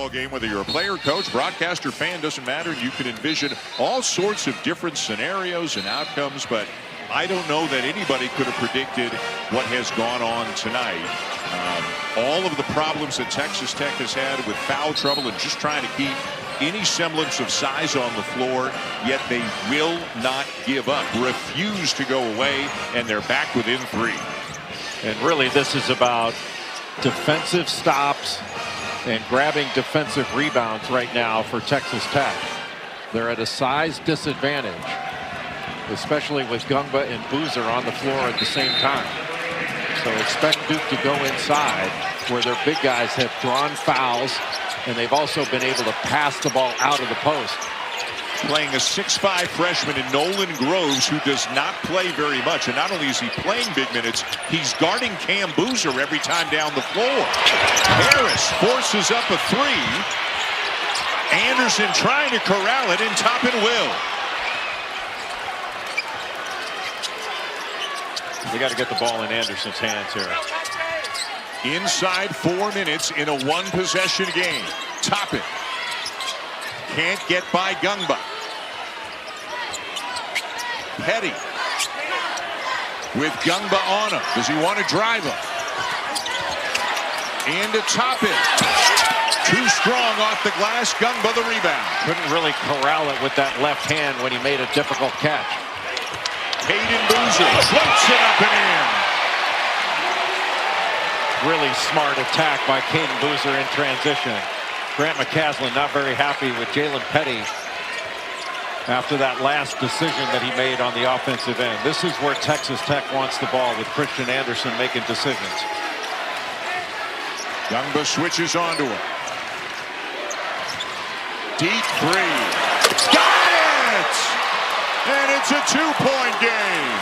ball game, whether you're a player, coach, broadcaster, fan, doesn't matter. You can envision all sorts of different scenarios and outcomes, but I don't know that anybody could have predicted what has gone on tonight. All of the problems that Texas Tech has had with foul trouble and just trying to keep any semblance of size on the floor, yet they will not give up, refuse to go away, and they're back within 3. And really, this is about defensive stops and grabbing defensive rebounds right now for Texas Tech. They're at a size disadvantage, especially with Gungba and Boozer on the floor at the same time. So expect Duke to go inside where their big guys have drawn fouls, and they've also been able to pass the ball out of the post. Playing a 6'5" freshman in Nolan Groves, who does not play very much. And not only is he playing big minutes, he's guarding Cam Boozer every time down the floor. Harris forces up a 3. Anderson trying to corral it, and Toppin will. They got to get the ball in Anderson's hands here. Inside 4 minutes in a 1-possession game. Toppin can't get by Gungba. Petty with Gungba on him. Does he want to drive him? Into Toppin. Too strong off the glass. Gungba the rebound. Couldn't really corral it with that left hand when he made a difficult catch. Caden Boozer floats it up and in. Really smart attack by Caden Boozer in transition. Grant McCaslin not very happy with Jalen Petty after that last decision that he made on the offensive end. This is where Texas Tech wants the ball, with Christian Anderson making decisions. Gungba switches onto him. Deep 3. Got it! And it's a 2-point game.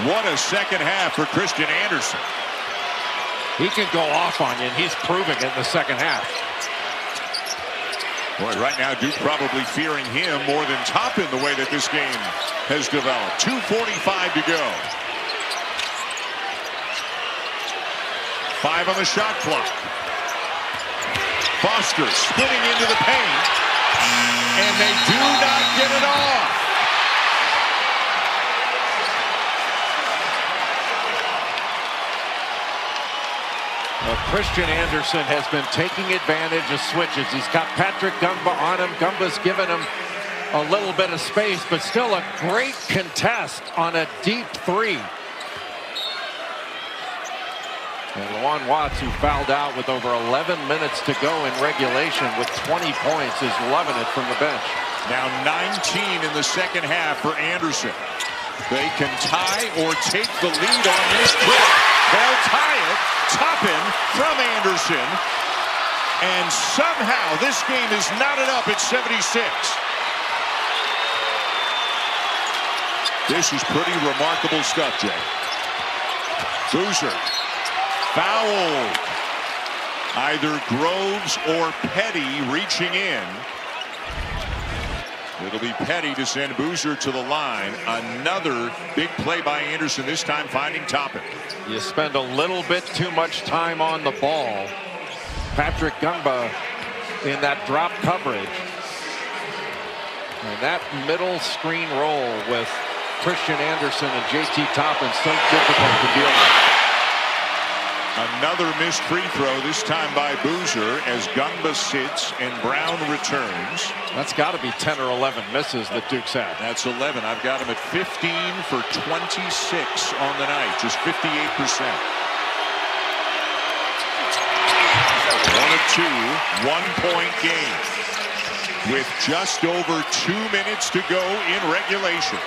What a second half for Christian Anderson. He can go off on you, and he's proving it in the second half. Boy, right now Duke probably fearing him more than Toppin the way that this game has developed. 2:45 to go. 5 on the shot clock. Foster spinning into the paint, and they do not get it off. Well, Christian Anderson has been taking advantage of switches. He's got Patrick Gungba on him. Gumba's given him a little bit of space, but still a great contest on a deep 3. And Lawan Watts, who fouled out with over 11 minutes to go in regulation with 20 points, is loving it from the bench. Now 19 in the second half for Anderson. They can tie or take the lead on this trip. They'll tie it. Toppin from Anderson. And somehow this game is knotted up at 76. This is pretty remarkable stuff, Jay. Boozer. Foul. Either Groves or Petty reaching in. It'll be Petty to send Boozer to the line. Another big play by Anderson, this time finding Toppin. You spend a little bit too much time on the ball. Patrick Gungba in that drop coverage. And that middle screen roll with Christian Anderson and JT Toppin so difficult to deal with. Another missed free throw, this time by Boozer, as Gungba sits and Brown returns. That's got to be 10 or 11 misses that Duke's had. That's 11. I've got him at 15 for 26 on the night, just 58%. 1 of 2, 1-point game with just over 2 minutes to go in regulation.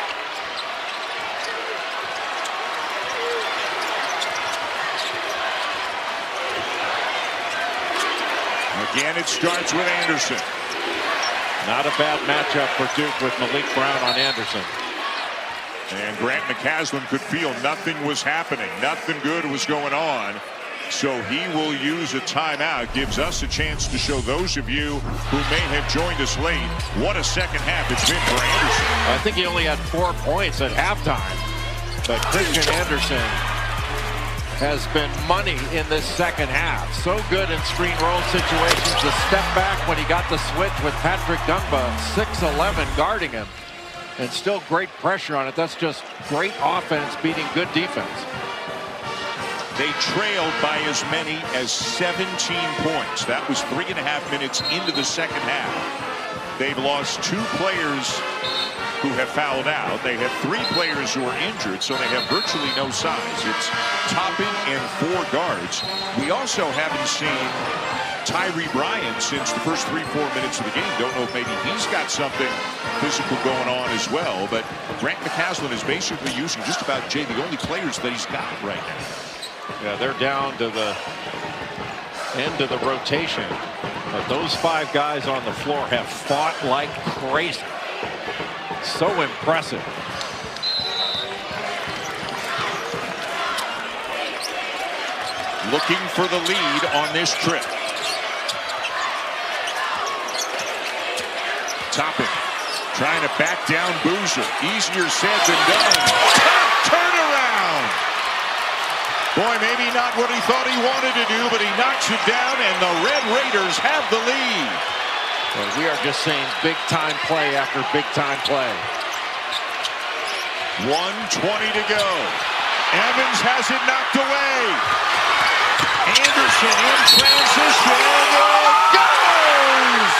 Again, it starts with Anderson. Not a bad matchup for Duke with Malik Brown on Anderson. And Grant McCaslin could feel nothing was happening. Nothing good was going on. So he will use a timeout. Gives us a chance to show those of you who may have joined us late what a second half it's been for Anderson. I think he only had 4 points at halftime. But Christian Anderson has been money in this second half. So good in screen roll situations. The step back when he got the switch with Patrick Dungba, 6'11", guarding him. And still great pressure on it. That's just great offense beating good defense. They trailed by as many as 17 points. That was 3.5 minutes into the second half. They've lost 2 players who have fouled out. They have 3 players who are injured, so they have virtually no size. It's Topping and 4 guards. We also haven't seen Tyree Bryant since the first 3-4 minutes of the game. Don't know if maybe he's got something physical going on as well, but Grant McCaslin is basically using just about, Jay, the only players that he's got right now. Yeah, they're down to the end of the rotation. But those 5 guys on the floor have fought like crazy. So impressive. Looking for the lead on this trip. Topping, trying to back down Boozer. Easier said than done. Turnaround! Boy, maybe not what he thought he wanted to do, but he knocks it down, and the Red Raiders have the lead. Well, we are just saying big-time play after big-time play. 1:20 to go. Evans has it knocked away. Anderson in transition. Goes!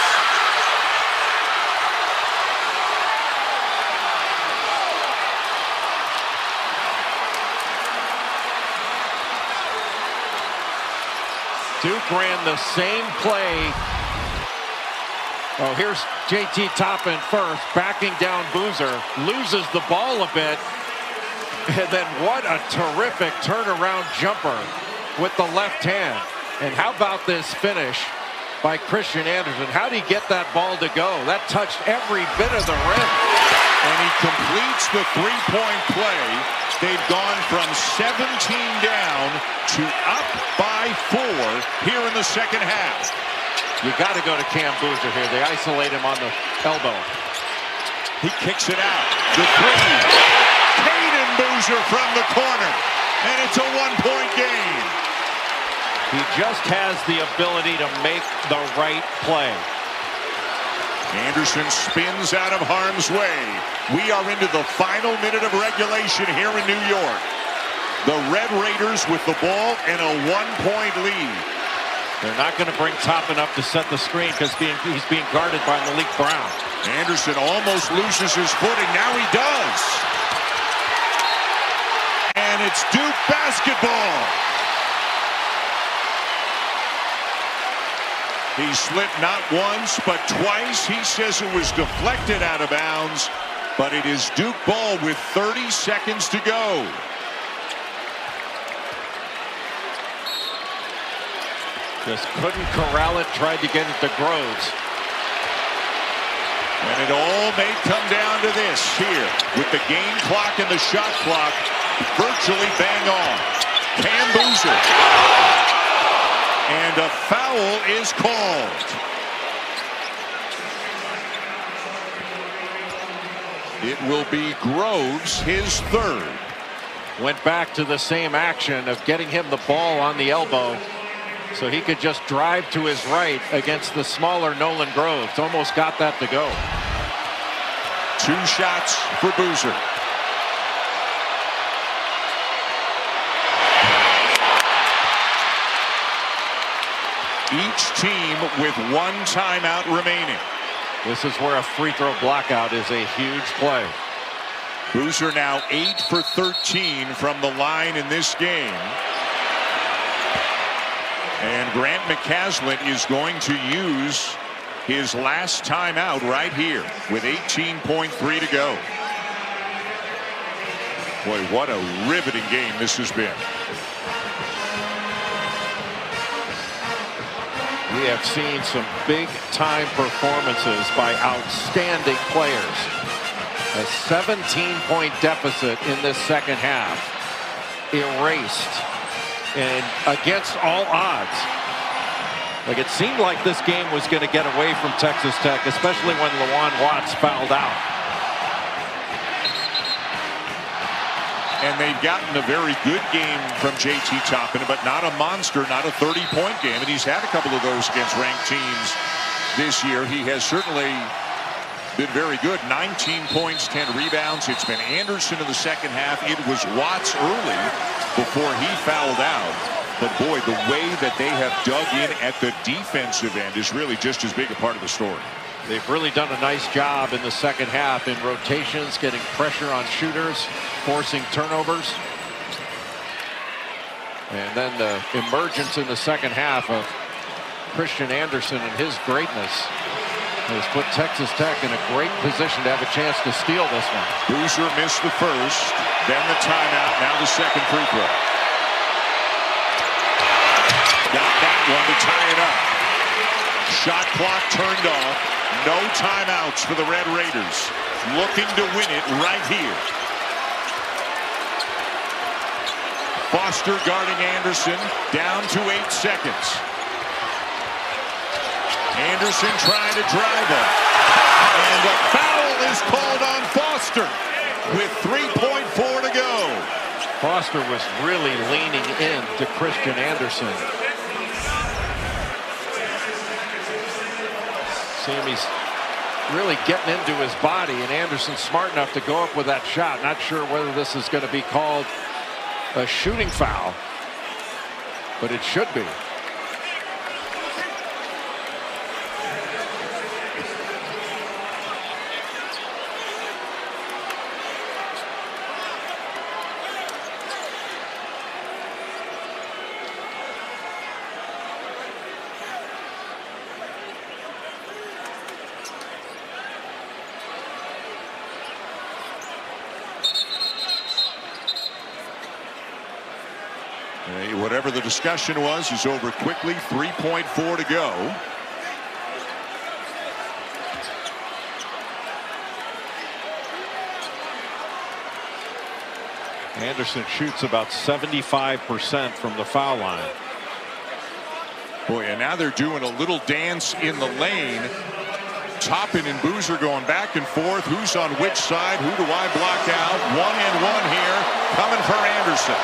Duke ran the same play. Oh, here's JT Toppin first, backing down Boozer, loses the ball a bit, and then what a terrific turnaround jumper with the left hand. And how about this finish by Christian Anderson? How did he get that ball to go? That touched every bit of the rim. And he completes the 3-point play. They've gone from 17 down to up by 4 here in the second half. You got to go to Cam Boozer here. They isolate him on the elbow. He kicks it out. The 3. Caden Boozer from the corner. And it's a 1-point game. He just has the ability to make the right play. Anderson spins out of harm's way. We are into the final minute of regulation here in New York. The Red Raiders with the ball and a 1-point lead. They're not going to bring Toppin up to set the screen because he's being guarded by Malik Brown. Anderson almost loses his footing. Now he does. And it's Duke basketball. He slipped not once, but twice. He says it was deflected out of bounds, but it is Duke ball with 30 seconds to go. Just couldn't corral it, tried to get it to Groves. And it all may come down to this here, with the game clock and the shot clock virtually bang on. Cam Boozer. And a foul is called. It will be Groves, his 3rd. Went back to the same action of getting him the ball on the elbow so he could just drive to his right against the smaller Nolan Groves. Almost got that to go. 2 shots for Boozer. Each team with 1 timeout remaining. This is where a free throw blockout is a huge play. Boozer now 8 for 13 from the line in this game. And Grant McCaslin is going to use his last timeout right here with 18.3 to go. Boy, what a riveting game this has been. We have seen some big-time performances by outstanding players. A 17-point deficit in this second half. Erased. And against all odds. Like, it seemed like this game was going to get away from Texas Tech, especially when LaJuan Watts fouled out. And they've gotten a very good game from J.T. Toppin, but not a monster, not a 30-point game. And he's had a couple of those against ranked teams this year. He has certainly been very good. 19 points, 10 rebounds. It's been Anderson in the second half. It was Watts early before he fouled out. But boy, the way that they have dug in at the defensive end is really just as big a part of the story. They've really done a nice job in the second half in rotations, getting pressure on shooters, forcing turnovers. And then the emergence in the second half of Christian Anderson and his greatness has put Texas Tech in a great position to have a chance to steal this one. Boozer missed the first, then the timeout, now the second free throw. Got that one to tie it up. Shot clock turned off. No timeouts for the Red Raiders. Looking to win it right here. Foster guarding Anderson. Down to 8 seconds. Anderson trying to drive him. And a foul is called on Foster with 3.4 to go. Foster was really leaning in to Christian Anderson. Sammy's really getting into his body, and Anderson's smart enough to go up with that shot. Not sure whether this is going to be called a shooting foul, but it should be. Whatever the discussion was is over quickly. 3.4 to go. Anderson shoots about 75% from the foul line. Boy, and now they're doing a little dance in the lane. Toppin and Boozer going back and forth. Who's on which side? Who do I block out? 1-and-1 here. Coming for Anderson.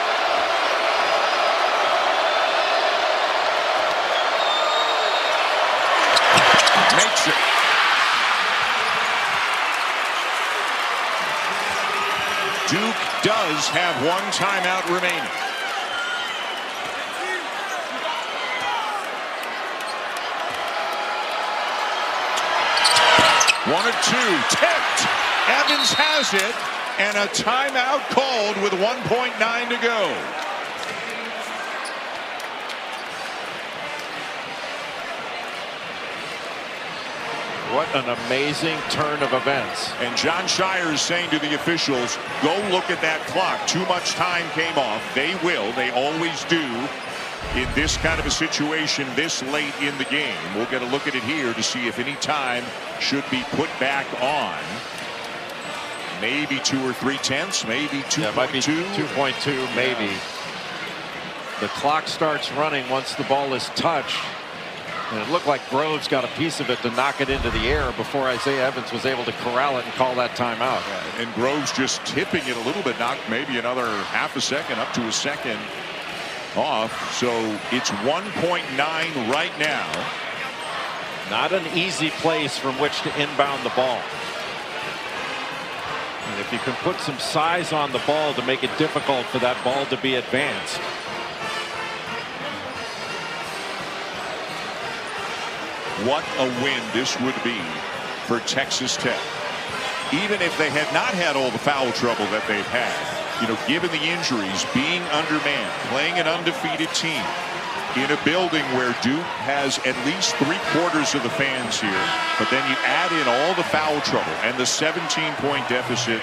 Makes it. Duke does have one timeout remaining. One or two. Tipped. Evans has it. And a timeout called with 1.9 to go. What an amazing turn of events. And John Shire is saying to the officials, go look at that clock. Too much time came off. They will. They always do in this kind of a situation this late in the game. We'll get a look at it here to see if any time should be put back on. Maybe 2 or 3/10, maybe 2.2. Yeah, might be 2.2, maybe. The clock starts running once the ball is touched. And it looked like Groves got a piece of it to knock it into the air before Isaiah Evans was able to corral it and call that timeout. Yeah, and Groves just tipping it a little bit, knocked maybe another half a second, up to a second off. So it's 1.9 right now. Not an easy place from which to inbound the ball. And if you can put some size on the ball to make it difficult for that ball to be advanced. What a win this would be for Texas Tech. Even if they had not had all the foul trouble that they've had, you know, given the injuries, being undermanned, playing an undefeated team in a building where Duke has at least 3/4 of the fans here, but then you add in all the foul trouble and the 17-point deficit.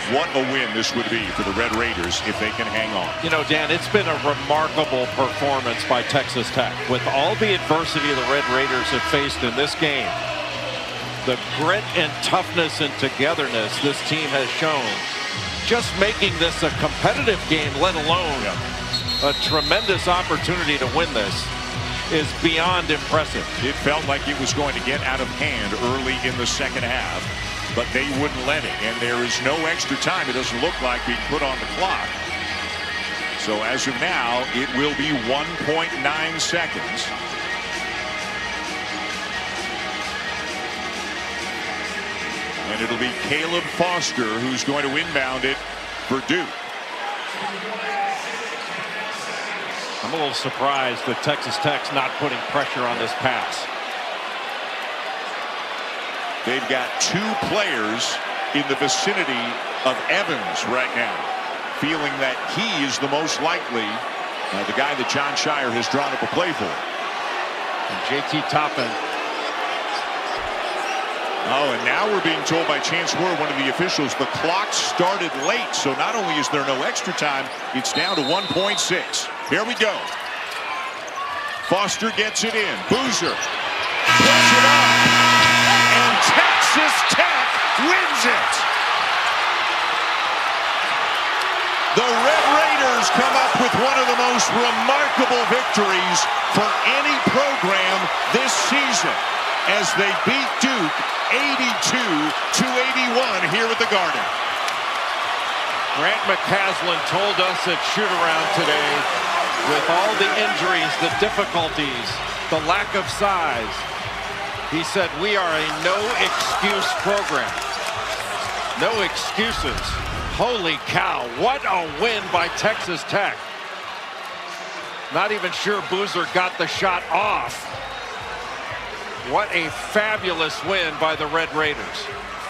What a win this would be for the Red Raiders if they can hang on. You know, Dan, it's been a remarkable performance by Texas Tech. With all the adversity the Red Raiders have faced in this game, the grit and toughness and togetherness this team has shown, just making this a competitive game, let alone a tremendous opportunity to win this, is beyond impressive. It felt like it was going to get out of hand early in the second half. but they wouldn't let it. And there is no extra time, it doesn't look like, being put on the clock. So as of now, it will be 1.9 seconds. And it'll be Caleb Foster who's going to inbound it for Duke. I'm a little surprised that Texas Tech's not putting pressure on this pass. They've got 2 players in the vicinity of Evans right now, feeling that he is the most likely, the guy that John Shire has drawn up a play for. And JT Toppin. Oh, and now we're being told by Chance Moore, one of the officials, the clock started late. So not only is there no extra time, it's down to 1.6. Here we go. Foster gets it in. Boozer puts it up. And Texas Tech wins it. The Red Raiders come up with one of the most remarkable victories for any program this season as they beat Duke 82-81 here at the Garden. Grant McCaslin told us at shoot-around today, with all the injuries, the difficulties, the lack of size, he said, we are a no-excuse program. No excuses. Holy cow, what a win by Texas Tech. Not even sure Boozer got the shot off. What a fabulous win by the Red Raiders.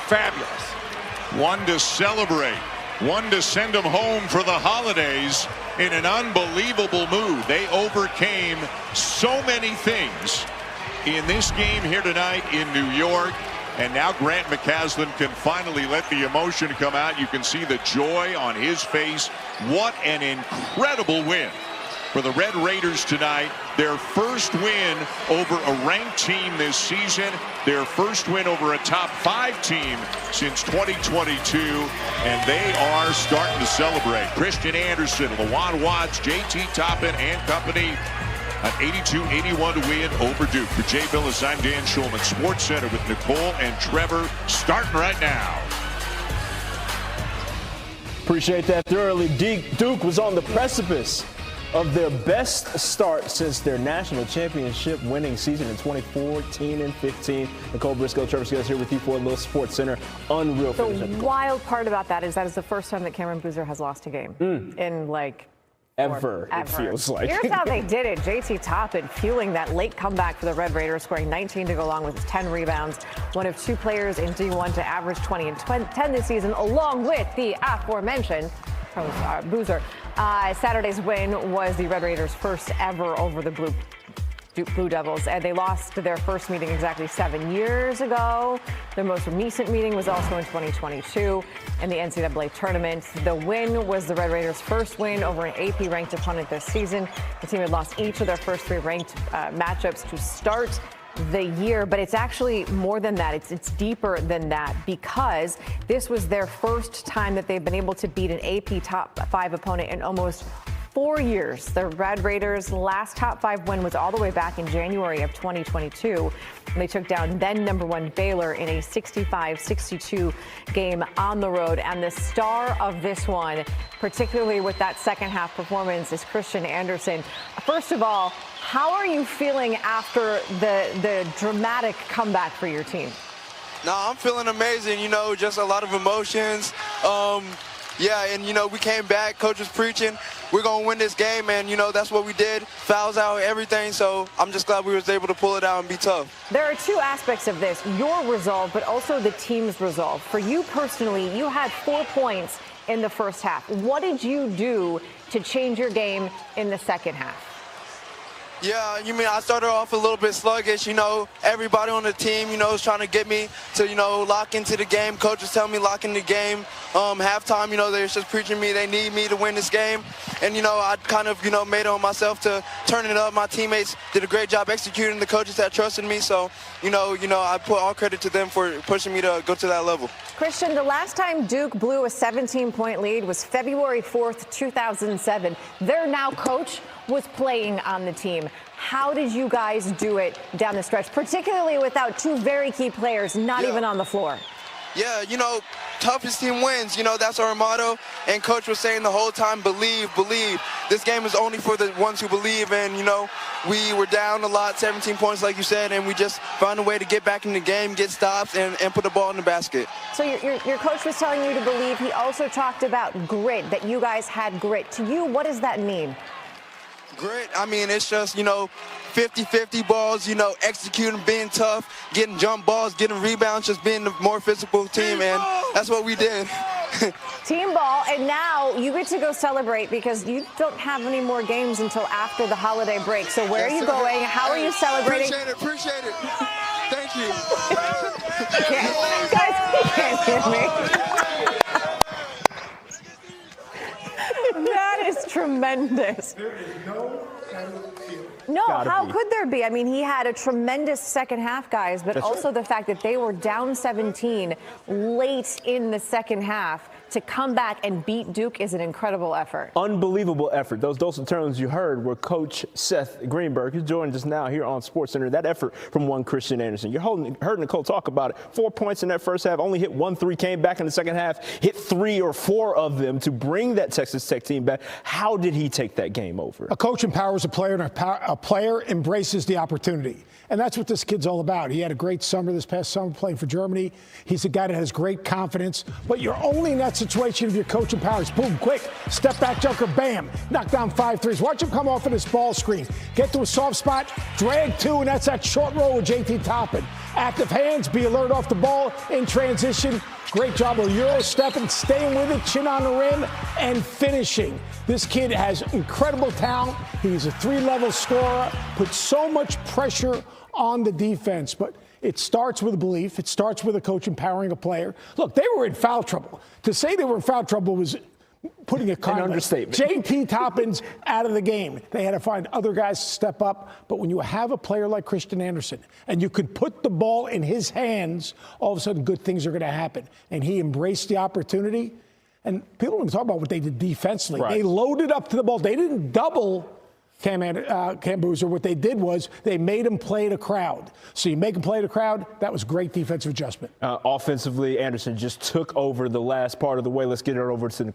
Fabulous. One to celebrate. One to send them home for the holidays in an unbelievable move. They overcame so many things in this game here tonight in New York. And now Grant McCaslin can finally let the emotion come out. You can see the joy on his face. What an incredible win for the Red Raiders tonight. Their first win over a ranked team this season. Their first win over a top 5 team since 2022. And they are starting to celebrate. Christian Anderson, Lawan Watts, JT Toppin and company. An 82-81 win over Duke. For Jay Billis, I'm Dan Schulman. Sports Center with Nicole and Trevor starting right now. Appreciate that thoroughly. Duke was on the precipice of their best start since their national championship winning season in 2014 and 15. Nicole Briscoe, Trevor Scales here with you for a little Sports Center. Unreal finish. The wild part about that is the first time that Cameron Boozer has lost a game in like Ever, it feels like. Here's how they did it. JT Toppin fueling that late comeback for the Red Raiders, scoring 19 to go along with his 10 rebounds. One of 2 players in D1 to average 20 and 10 this season, along with the aforementioned Boozer. Saturday's win was the Red Raiders' first ever over the Blue Devils, and they lost their first meeting exactly 7 years ago. Their most recent meeting was also in 2022 in the NCAA tournament. The win was the Red Raiders' first win over an AP-ranked opponent this season. The team had lost each of their first 3 ranked matchups to start the year, but it's actually more than that. It's deeper than that, because this was their first time that they've been able to beat an AP top 5 opponent in almost 4 years. The Red Raiders' last top 5 win was all the way back in January of 2022. They took down then #1 Baylor in a 65-62 game on the road. And the star of this one, particularly with that second half performance, is Christian Anderson. First of all, how are you feeling after the dramatic comeback for your team? No, I'm feeling amazing. You know, just a lot of emotions. Yeah, and, you know, we came back. Coach was preaching. We're going to win this game, and, you know, that's what we did. Fouls out, everything. So I'm just glad we was able to pull it out and be tough. There are 2 aspects of this, your resolve, but also the team's resolve. For you personally, you had 4 points in the first half. What did you do to change your game in the second half? Yeah, you mean I started off a little bit sluggish. You know, everybody on the team, you know, is trying to get me to, you know, lock into the game. Coach was telling me lock in the game. Halftime, you know, they're just preaching me. They need me to win this game. And, you know, I kind of, you know, made it on myself to turn it up. My teammates did a great job executing. The coaches that trusted me. So, you know, I put all credit to them for pushing me to go to that level. Christian, the last time Duke blew a 17-point lead was February 4th, 2007. Their now coach was playing on the team. How did you guys do it down the stretch, particularly without 2 very key players not even on the floor? Yeah, toughest team wins. That's our motto. And Coach was saying the whole time, believe, believe. This game is only for the ones who believe. And, we were down a lot, 17 points, like you said, and we just found a way to get back in the game, get stops, and put the ball in the basket. So your coach was telling you to believe. He also talked about grit, that you guys had grit. To you, what does that mean? Grit, it's just, 50-50 balls, executing, being tough, getting jump balls, getting rebounds, just being the more physical team, and that's what we did. Team ball, and now you get to go celebrate because you don't have any more games until after the holiday break. So where are you going? How are you celebrating? Appreciate it. Thank you. Guys, you can't hear me. That is tremendous. There is no better feeling. No, how could there be? He had a tremendous second half, guys, but also the fact that they were down 17 late in the second half to come back and beat Duke is an incredible effort. Unbelievable effort. Those dulcet tones you heard were Coach Seth Greenberg, who joined us now here on SportsCenter. That effort from one Christian Anderson. You heard Nicole talk about it. 4 points in that first half, only hit 1 3, came back in the second half, hit 3 or 4 of them to bring that Texas Tech team back. How did he take that game over? A coach empowers a player, and a player embraces the opportunity. And that's what this kid's all about. He had a great summer this past summer playing for Germany. He's a guy that has great confidence. But you're only in that situation if your coach empowers. Boom, quick, step back junker, bam, knock down 5 threes. Watch him come off in this ball screen. Get to a soft spot, drag 2, and that's that short roll with JT Toppin. Active hands, be alert off the ball in transition. Great job of Euro stepping, staying with it, chin on the rim, and finishing. This kid has incredible talent. He's a 3-level scorer, puts so much pressure on the defense. But it starts with a belief. It starts with a coach empowering a player. Look, they were in foul trouble. To say they were in foul trouble was putting it kindly. An understatement. JT Toppin's out of the game. They had to find other guys to step up. But when you have a player like Christian Anderson and you could put the ball in his hands, all of a sudden good things are going to happen. And he embraced the opportunity. And people don't talk about what they did defensively. Right. They loaded up to the ball. They didn't double Cam Boozer. What they did was they made him play the crowd. So you make him play the crowd, that was great defensive adjustment. Offensively, Anderson just took over the last part of the way. Let's get it over to Nicole.